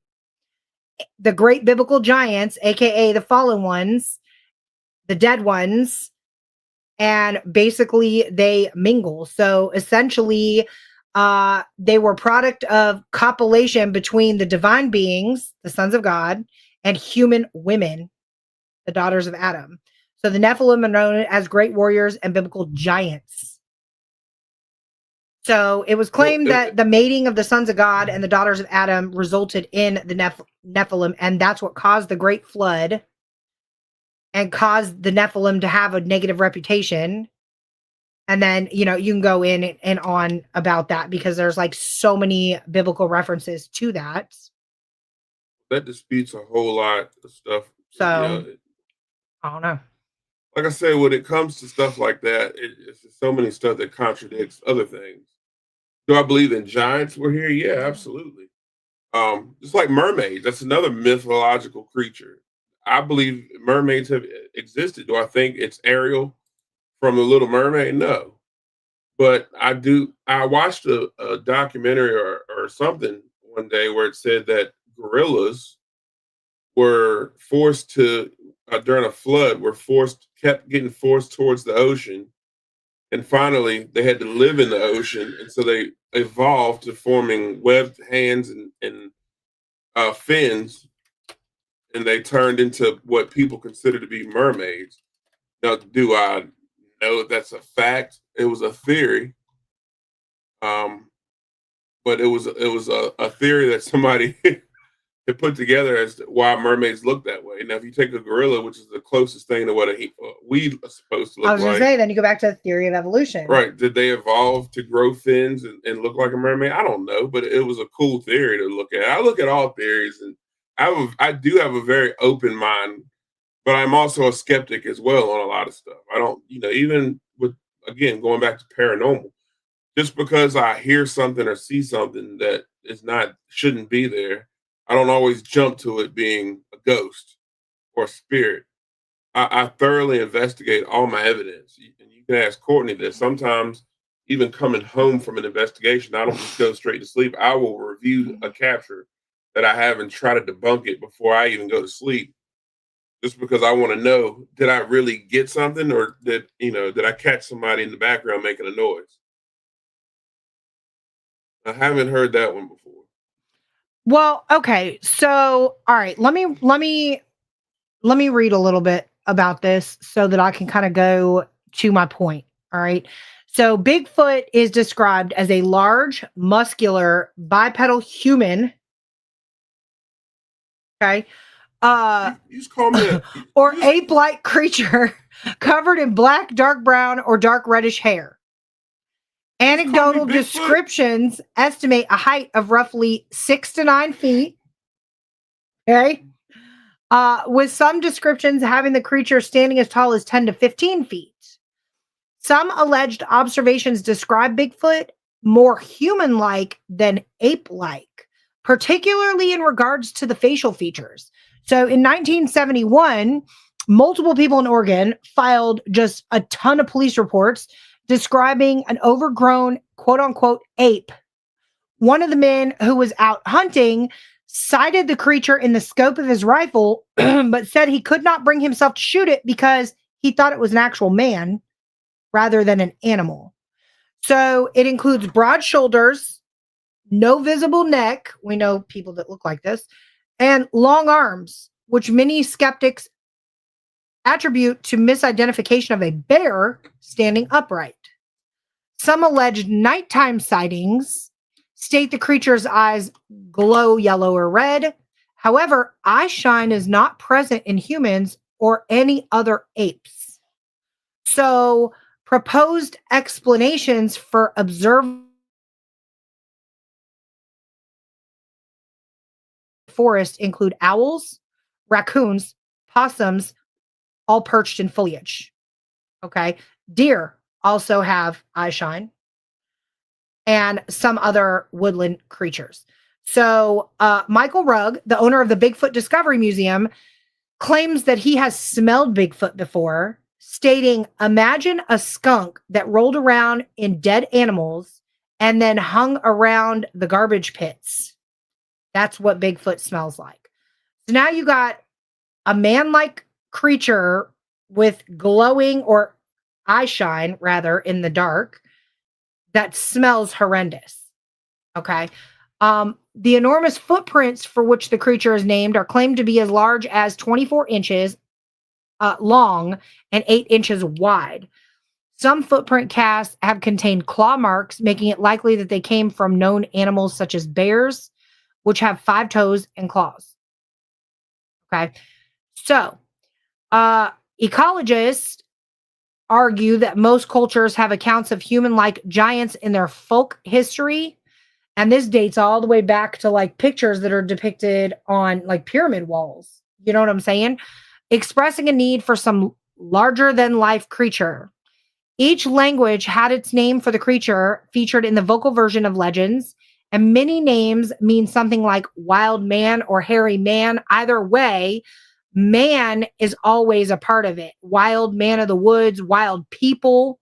The great biblical giants, aka the fallen ones, the dead ones, and basically they mingle. So essentially, they were product of copulation between the divine beings, the sons of God, and human women, the daughters of Adam. So the Nephilim are known as great warriors and biblical giants. So it was claimed that the mating of the sons of God and the daughters of Adam resulted in the Nephilim, and that's what caused the great flood and caused the Nephilim to have a negative reputation. And then, you can go in and on about that because there's like so many biblical references to that.
that disputes a whole lot of stuff.
So,
I
don't know.
Like I said, when it comes to stuff like that, it's just so many stuff that contradicts other things. Do I believe in giants were here? Yeah, absolutely. Just like mermaids, that's another mythological creature. I believe mermaids have existed. Do I think it's Ariel from The Little Mermaid? No. But I do. I watched a documentary or something one day where it said that gorillas were forced to during a flood kept getting forced towards the ocean, and finally they had to live in the ocean, and so they evolved to forming webbed hands and fins, and they turned into what people consider to be mermaids. Now, do I know if that's a fact? It was a theory, but it was a theory that somebody had put together as to why mermaids look that way. Now, if you take a gorilla, which is the closest thing to what a weed is supposed to look like,
I was going to say, then you go back to the theory of evolution.
Right? Did they evolve to grow fins and look like a mermaid? I don't know, but it was a cool theory to look at. I look at all theories, and I do have a very open mind, but I'm also a skeptic as well on a lot of stuff. I don't, even with, again, going back to paranormal, just because I hear something or see something that shouldn't be there, I don't always jump to it being a ghost or a spirit. I thoroughly investigate all my evidence. And you can ask Courtney this. Sometimes, even coming home from an investigation, I don't just go straight to sleep. I will review a capture that I have and try to debunk it before I even go to sleep, just because I want to know, did I really get something, or did I catch somebody in the background making a noise? I haven't heard that one before.
Well, okay. So, all right, let me read a little bit about this so that I can kind of go to my point. All right. So, Bigfoot is described as a large, muscular, bipedal human. Okay.
You just call me
or ape-like creature covered in black, dark brown, or dark reddish hair. Anecdotal descriptions estimate a height of roughly 6 to 9 feet. Okay. With some descriptions having the creature standing as tall as 10 to 15 feet. Some alleged observations describe Bigfoot more human-like than ape-like, particularly in regards to the facial features. So in 1971, multiple people in Oregon filed just a ton of police reports describing an overgrown, quote-unquote, ape. One of the men who was out hunting sighted the creature in the scope of his rifle, but said he could not bring himself to shoot it because he thought it was an actual man rather than an animal. So it includes broad shoulders, no visible neck. We know people that look like this, and long arms, which many skeptics attribute to misidentification of a bear standing upright. Some alleged nighttime sightings state the creature's eyes glow yellow or red. However, eye shine is not present in humans or any other apes. So, proposed explanations for observed forest include owls, raccoons, possums, all perched in foliage. Okay. Deer also have eye shine, and some other woodland creatures. So, Michael Rugg, the owner of the Bigfoot Discovery Museum, claims that he has smelled Bigfoot before, stating, "Imagine a skunk that rolled around in dead animals and then hung around the garbage pits. That's what Bigfoot smells like." So now you got a man-like creature with glowing or eye shine, rather, in the dark that smells horrendous. Okay. The enormous footprints for which the creature is named are claimed to be as large as 24 inches long and 8 inches wide. Some footprint casts have contained claw marks, making it likely that they came from known animals such as bears, which have 5 toes and claws. Okay. So, ecologists argue that most cultures have accounts of human-like giants in their folk history, And this dates all the way back to like pictures that are depicted on like pyramid walls. You know what I'm saying? Expressing a need for some larger than life creature. Each language had its name for the creature featured in the vocal version of legends, and many names mean something like wild man or hairy man. Either way, man is always a part of it. Wild man of the woods, wild people.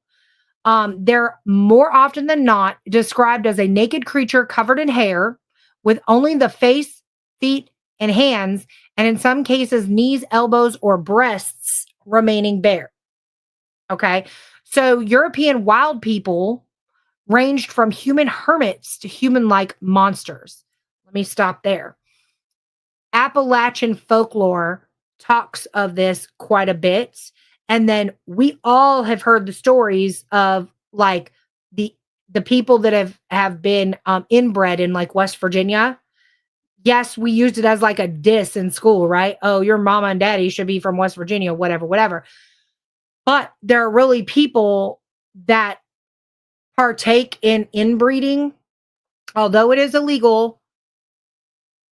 They're more often than not described as a naked creature covered in hair with only the face, feet, and hands, and in some cases, knees, elbows, or breasts remaining bare. Okay. So European wild people ranged from human hermits to human like monsters. Let me stop there. Appalachian folklore talks of this quite a bit. And then we all have heard the stories of like the people that have been inbred in like West Virginia. Yes, we used it as like a diss in school, right? Oh, your mama and daddy should be from West Virginia, whatever, whatever. But there are really people that partake in inbreeding. Although it is illegal,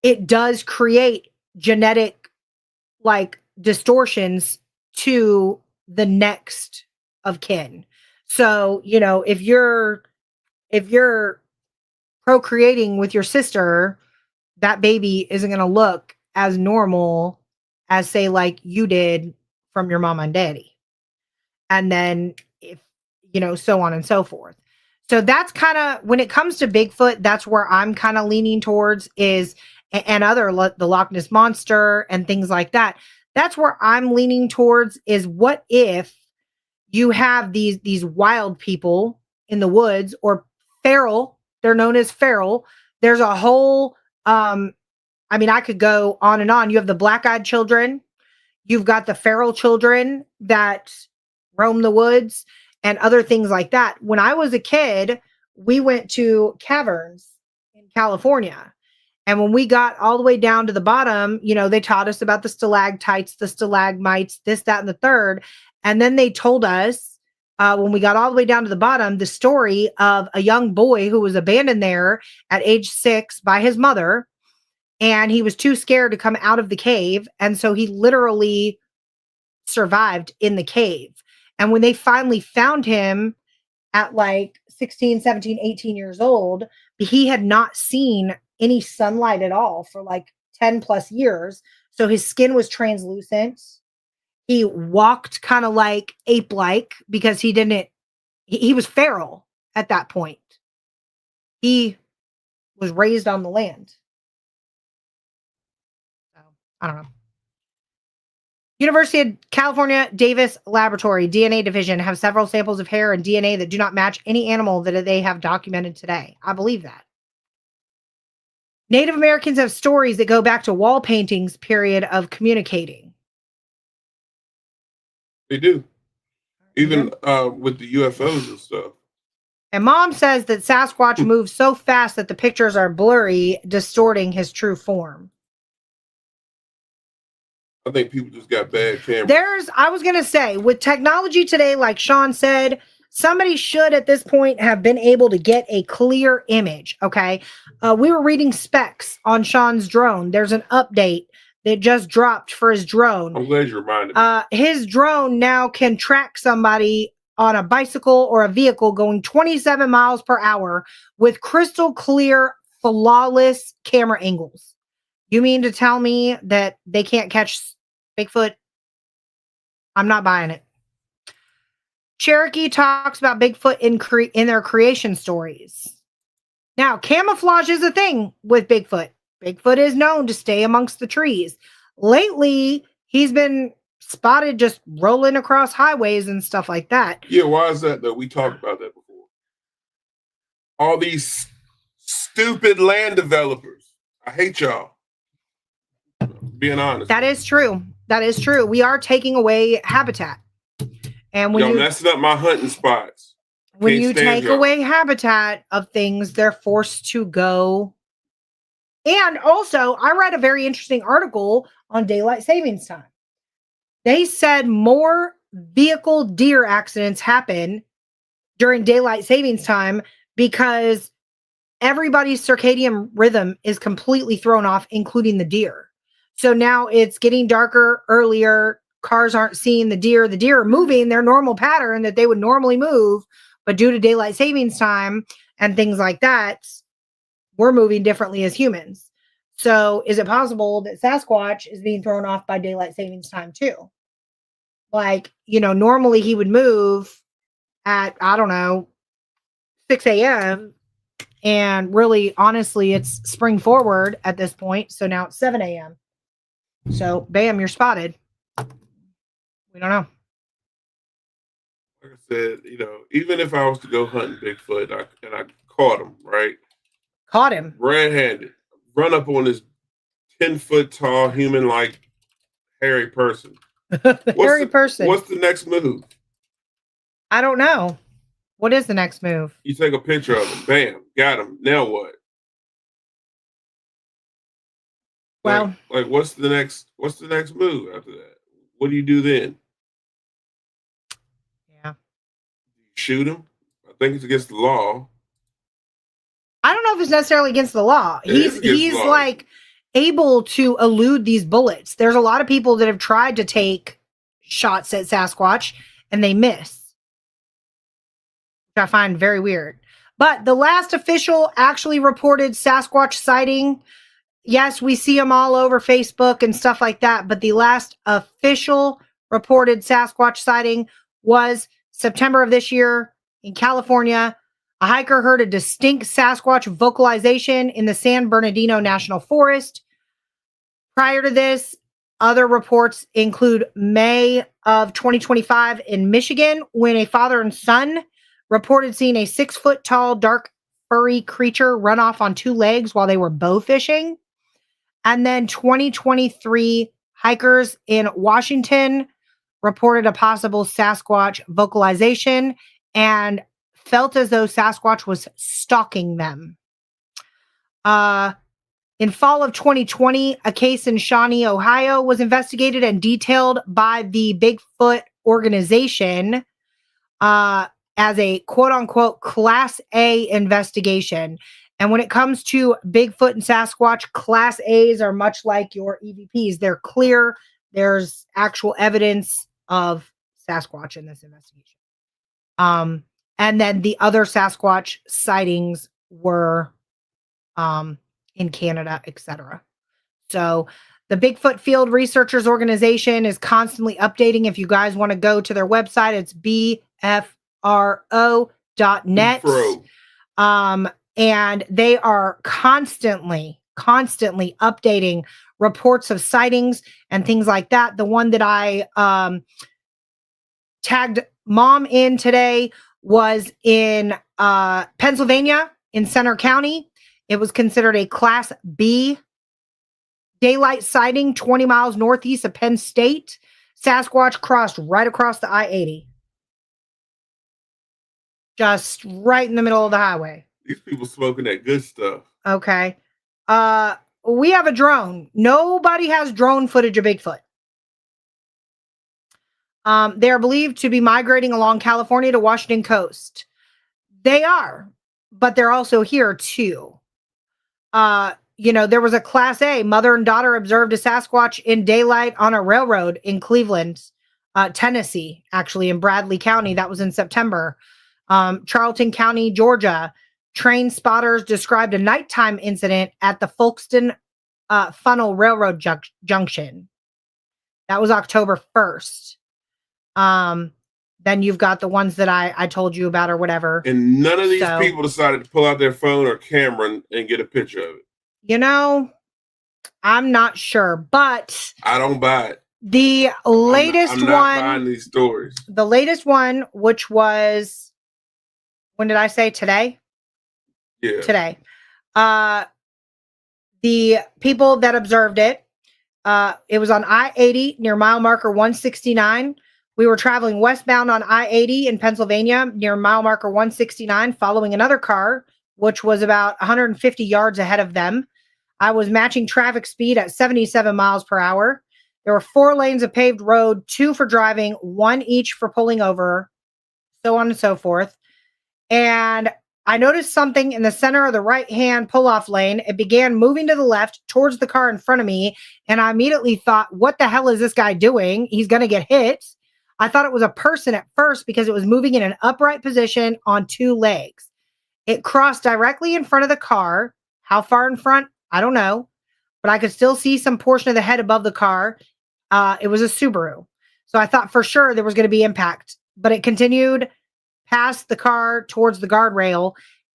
it does create genetic like distortions to the next of kin. So, you know, if you're procreating with your sister, that baby isn't going to look as normal as say like you did from your mama and daddy. And then if you know, so on and so forth. So that's kind of when it comes to Bigfoot, that's where I'm kind of leaning towards is and other the Loch Ness monster and things like that. That's where I'm leaning towards is what if you have these wild people in the woods or feral, they're known as feral. There's a whole I mean I could go on and on. You have the black-eyed children, you've got the feral children that roam the woods and other things like that. When I was a kid, we went to caverns in California. And when we got all the way down to the bottom, you know, they taught us about the stalactites, the stalagmites, this, that, and the third. And then they told us when we got all the way down to the bottom, the story of a young boy who was abandoned there at age 6 by his mother. And he was too scared to come out of the cave. And so he literally survived in the cave. And when they finally found him at like 16, 17, 18 years old, he had not seen any sunlight at all for like 10 plus years. So his skin was translucent. He walked kind of like ape like because he was feral at that point. He was raised on the land. So I don't know. University of California Davis Laboratory DNA Division have several samples of hair and DNA that do not match any animal that they have documented today. I believe that. Native Americans have stories that go back to wall paintings period of communicating.
They do. Even with the UFOs and stuff.
And mom says that Sasquatch moves so fast that the pictures are blurry, distorting his true form.
I think people just got bad cameras.
I was going to say, with technology today, like Sean said, somebody should at this point have been able to get a clear image. Okay. We were reading specs on Sean's drone. There's an update that just dropped for his drone.
I'm glad you reminded me.
His drone now can track somebody on a bicycle or a vehicle going 27 miles per hour with crystal clear, flawless camera angles. You mean to tell me that they can't catch Bigfoot? I'm not buying it. Cherokee talks about Bigfoot in their creation stories. Now, camouflage is a thing with Bigfoot. Bigfoot is known to stay amongst the trees. Lately, he's been spotted just rolling across highways and stuff like that.
Yeah, why is that though? We talked about that before. All these stupid land developers. I hate y'all. Being honest.
That is true. That is true. We are taking away habitat. And when
y'all messing up my hunting spots.
When you take away habitat of things, they're forced to go. And also, I read a very interesting article on daylight savings time. They said more vehicle deer accidents happen during daylight savings time because everybody's circadian rhythm is completely thrown off, including the deer. So now it's getting darker earlier. Cars aren't seeing the deer. The deer are moving their normal pattern that they would normally move, but due to daylight savings time and things like that, we're moving differently as humans. So is it possible that Sasquatch is being thrown off by daylight savings time too? Like, normally he would move at, I don't know, 6 a.m. And really, honestly, it's spring forward at this point. So now it's 7 a.m. So, bam, you're spotted. We don't know.
Like I said, even if I was to go hunting Bigfoot and I caught him, right?
Caught him.
Red-handed. Run up on this 10-foot tall, human-like, hairy person.
Hairy person.
What's the next move?
I don't know. What is the next move?
You take a picture of him. Bam. Got him. Now what?
Well,
like what's the next move after that? What do you do then?
Yeah.
Shoot him? I think it's against the law.
I don't know if it's necessarily against the law. He's like able to elude these bullets. There's a lot of people that have tried to take shots at Sasquatch and they miss, which I find very weird. But the last official actually reported Sasquatch sighting, yes, we see them all over Facebook and stuff like that, but the last official reported Sasquatch sighting was September of this year in California. A hiker heard a distinct Sasquatch vocalization in the San Bernardino National Forest. Prior to this, other reports include May of 2025 in Michigan, when a father and son reported seeing a 6-foot tall, dark, furry creature run off on 2 legs while they were bow fishing. And then 2023 hikers in Washington reported a possible Sasquatch vocalization and felt as though Sasquatch was stalking them. In fall of 2020, a case in Shawnee, Ohio was investigated and detailed by the Bigfoot organization as a quote-unquote Class A investigation. And when it comes to Bigfoot and Sasquatch, Class A's are much like your EVPs. They're clear. There's actual evidence of Sasquatch in this investigation. And then the other Sasquatch sightings were in Canada, etc. So the Bigfoot Field Researchers Organization is constantly updating. If you guys want to go to their website, it's bfro.net. And they are constantly updating reports of sightings and things like that. The one that I tagged Mom in today was in Pennsylvania, in Center County. It was considered a Class B daylight sighting 20 miles northeast of Penn State. Sasquatch crossed right across the I-80. Just right in the middle of the highway.
These people smoking that good stuff.
Okay. We have a drone. Nobody has drone footage of Bigfoot. They are believed to be migrating along California to Washington coast. They are, but they're also here too. There was a Class A mother and daughter observed a Sasquatch in daylight on a railroad in Cleveland, Tennessee, actually in Bradley County. That was in September. Charlton County, Georgia. Train spotters described a nighttime incident at the Folkestone Funnel Railroad Junction. That was October 1st. Then you've got the ones that I told you about or whatever.
And none of these people decided to pull out their phone or camera and get a picture of it.
I'm not sure, but
I don't buy it.
The latest
I'm not buying these stories.
The latest one, which was, when did I say today?
Yeah.
Today. The people that observed it, it was on I-80 near mile marker 169. We were traveling westbound on I-80 in Pennsylvania near mile marker 169, following another car, which was about 150 yards ahead of them. I was matching traffic speed at 77 miles per hour. There were 4 lanes of paved road, 2 for driving, 1 each for pulling over, so on and so forth. And I noticed something in the center of the right-hand pull-off lane. It began moving to the left towards the car in front of me, and I immediately thought, what the hell is this guy doing? He's going to get hit. I thought it was a person at first because it was moving in an upright position on two legs. It crossed directly in front of the car. How far in front? I don't know, but I could still see some portion of the head above the car. It was a Subaru. So I thought for sure there was going to be impact, but it continued past the car towards the guardrail.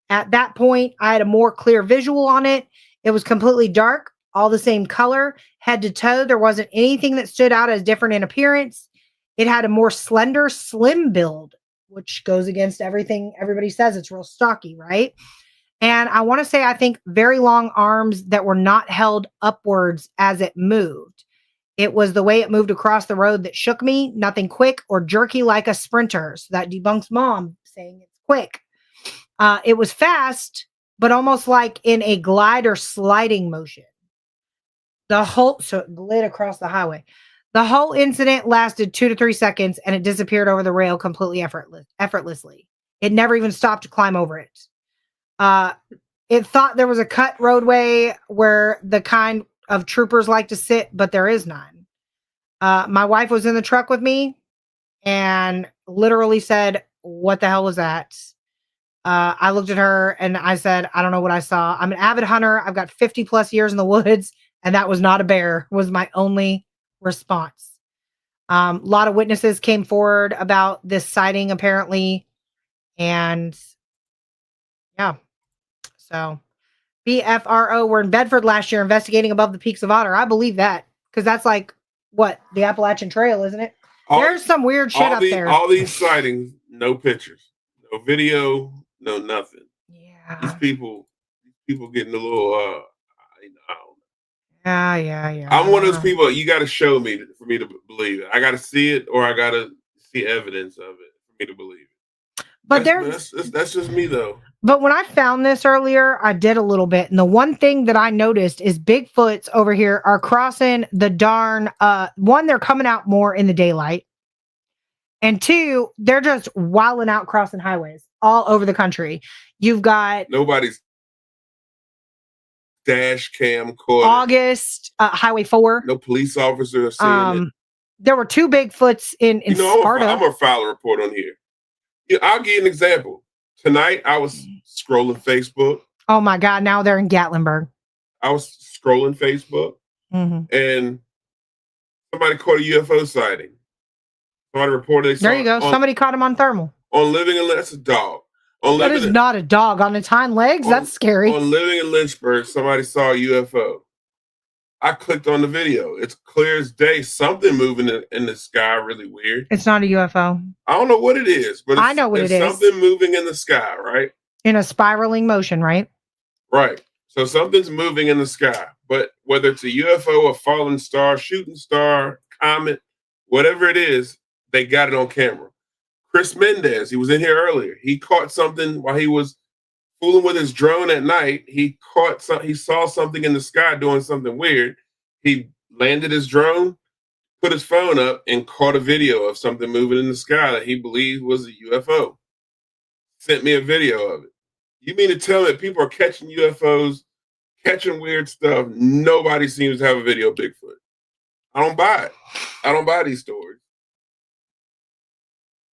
At that point, I had a more clear visual on it. It was completely dark, all the same color, head to toe. There wasn't anything that stood out as different in appearance. It had a more slender, slim build, which goes against everything everybody says. It's real stocky, right? And I want to say, I think very long arms that were not held upwards as it moved. It was the way it moved across the road that shook me, nothing quick or jerky like a sprinter. So that debunks mom saying it's quick. It was fast, but almost like in a glide or sliding motion. So it glid across the highway. The whole incident lasted 2 to 3 seconds and it disappeared over the rail completely effortlessly. It never even stopped to climb over it. It thought there was a cut roadway where the kind of troopers like to sit, but there is none. My wife was in the truck with me and literally said, what the hell was that? I looked at her and I said, I don't know what I saw. I'm an avid hunter. I've got 50 plus years in the woods, and that was not a bear, was my only response. A lot of witnesses came forward about this sighting, apparently. And yeah, so BFRO were in Bedford last year investigating above the peaks of Otter. I believe that because that's like what the Appalachian Trail, isn't it? There's some weird shit up there.
All these sightings, no pictures, no video, no nothing.
Yeah,
these people getting a little. I don't
know. Yeah.
I'm one of those people. You got to show me for me to believe it. I got to see it, or I got to see evidence of it for me to believe it. But that's just me though.
But when I found this earlier, I did a little bit. And the one thing that I noticed is Bigfoots over here are crossing the darn, one, they're coming out more in the daylight. And two, they're just wilding out crossing highways all over the country. You've got
nobody's dash cam caught
August, Highway 4.
No police officer are seeing it.
There were 2 Bigfoots in Sparta.
I'm going to file a report on here. Yeah, I'll give you an example. Tonight, I was scrolling Facebook.
Oh, my God. Now they're in Gatlinburg.
I was scrolling Facebook, and somebody caught a UFO sighting. Somebody reported they saw
There you go. Somebody caught him on thermal.
On Living in That's a dog.
That is not a dog. On its hind legs? That's scary.
On Living in Lynchburg, somebody saw a UFO. I clicked on the video. It's clear as day. Something moving in the sky, really weird.
It's not a UFO.
I don't know what it is, but
I know what it is.
Something moving in the sky, right?
In a spiraling motion, right?
Right. So something's moving in the sky, but whether it's a UFO, a falling star, shooting star, comet, whatever it is, they got it on camera. Chris Mendez, he was in here earlier. He caught something while he was fooling with his drone at night. He saw something in the sky doing something weird. He landed his drone, put his phone up, and caught a video of something moving in the sky that he believed was a UFO. Sent me a video of it. You mean to tell me that people are catching UFOs, catching weird stuff? Nobody seems to have a video of Bigfoot. I don't buy it. I don't buy these stories.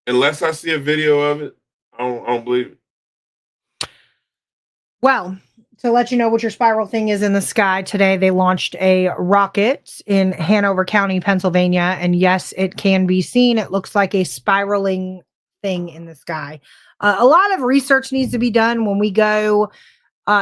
Unless I see a video of it, I don't believe it.
Well, to let you know what your spiral thing is in the sky, today they launched a rocket in Hanover County, Pennsylvania. And yes, it can be seen. It looks like a spiraling thing in the sky. A lot of research needs to be done when we go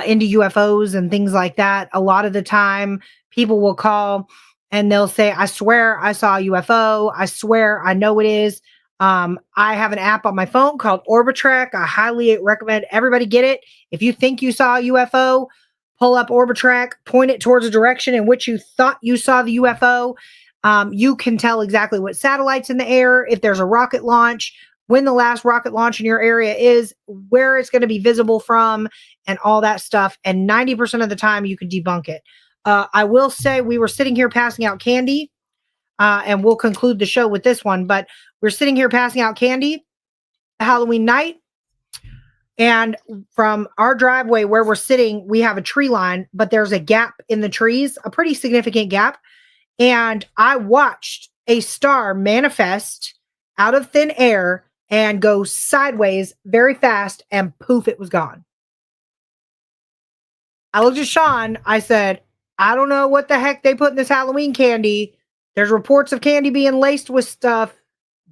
into UFOs and things like that. A lot of the time, people will call and they'll say, I swear I saw a UFO. I swear I know it is. I have an app on my phone called Orbitrek. I highly recommend everybody get it. If you think you saw a UFO, pull up Orbitrek, point it towards the direction in which you thought you saw the UFO. You can tell exactly what satellite's in the air, if there's a rocket launch, when the last rocket launch in your area is, where it's going to be visible from, and all that stuff. And 90% of the time you can debunk it. I will say we were sitting here passing out candy, and we'll conclude the show with this one, but we're sitting here passing out candy Halloween night. And from our driveway where we're sitting, we have a tree line, but there's a gap in the trees, a pretty significant gap. And I watched a star manifest out of thin air and go sideways very fast, and poof, it was gone. I looked at Sean. I said, I don't know what the heck they put in this Halloween candy. There's reports of candy being laced with stuff.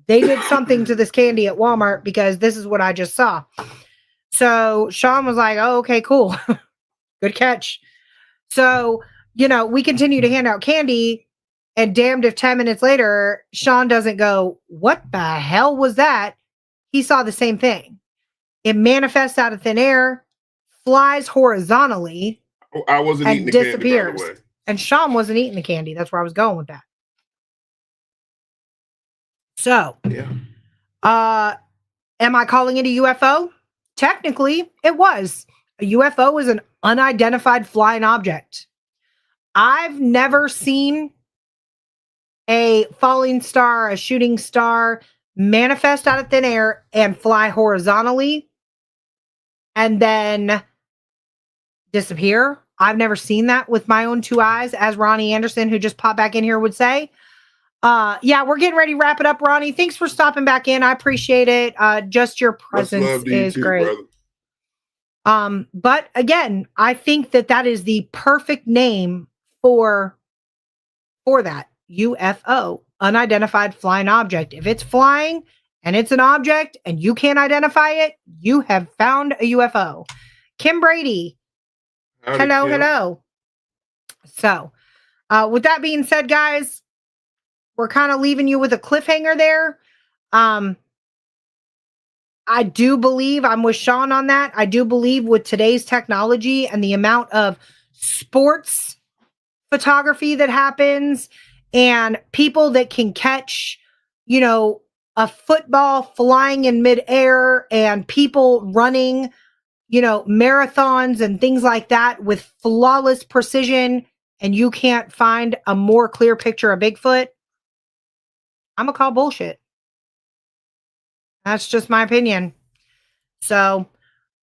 They did something to this candy at Walmart because this is what I just saw. So Sean was like, oh, okay, cool. Good catch. So, we continue to hand out candy, and damned if 10 minutes later, Sean doesn't go, what the hell was that? He saw the same thing. It manifests out of thin air, flies horizontally.
I wasn't eating the
disappears.
Candy, by the way.
And Sean wasn't eating the candy. That's where I was going with that. So,
yeah.
Am I calling it a UFO? Technically, it was. A UFO is an unidentified flying object. I've never seen a falling star, a shooting star manifest out of thin air and fly horizontally and then disappear. I've never seen that with my own two eyes, as Ronnie Anderson, who just popped back in here, would say. Yeah, we're getting ready to wrap it up, Ronnie. Thanks for stopping back in. I appreciate it. Just your presence is great. Brother. But again, I think that is the perfect name for that UFO, unidentified flying object. If it's flying and it's an object and you can't identify it, you have found a UFO. Kim Brady. Hello. So, with that being said, guys, we're kind of leaving you with a cliffhanger there. I do believe I'm with Sean on that. I do believe with today's technology and the amount of sports photography that happens and people that can catch, a football flying in midair and people running, marathons and things like that with flawless precision, and you can't find a more clear picture of Bigfoot, I'm gonna call bullshit. That's just my opinion. So,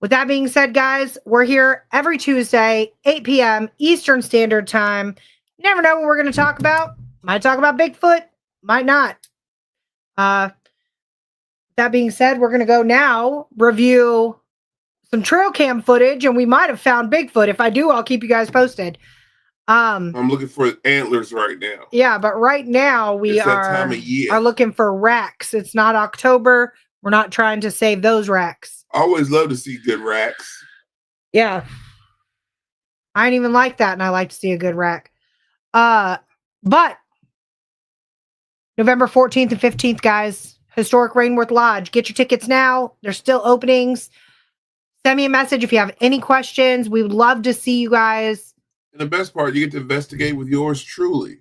with that being said, guys, we're here every Tuesday, 8 p.m. Eastern Standard Time. You never know what we're going to talk about. Might talk about Bigfoot, might not. That being said, we're going to go now review some trail cam footage, and we might have found Bigfoot. If I do, I'll keep you guys posted.
I'm looking for antlers right now.
Yeah, but right now we are looking for racks. It's not October. We're not trying to save those racks.
I always love to see good racks.
Yeah. I ain't even like that, and I like to see a good rack. But November 14th and 15th, guys, Historic Rainworth Lodge. Get your tickets now. There's still openings. Send me a message if you have any questions. We would love to see you guys.
And the best part, you get to investigate with yours truly.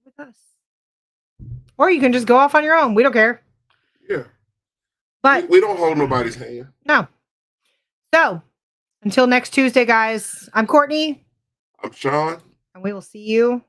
With us. Or you can just go off on your own. We don't care.
Yeah.
But
we don't hold nobody's hand.
No. So, until next Tuesday, guys, I'm Courtney.
I'm Sean.
And we will see you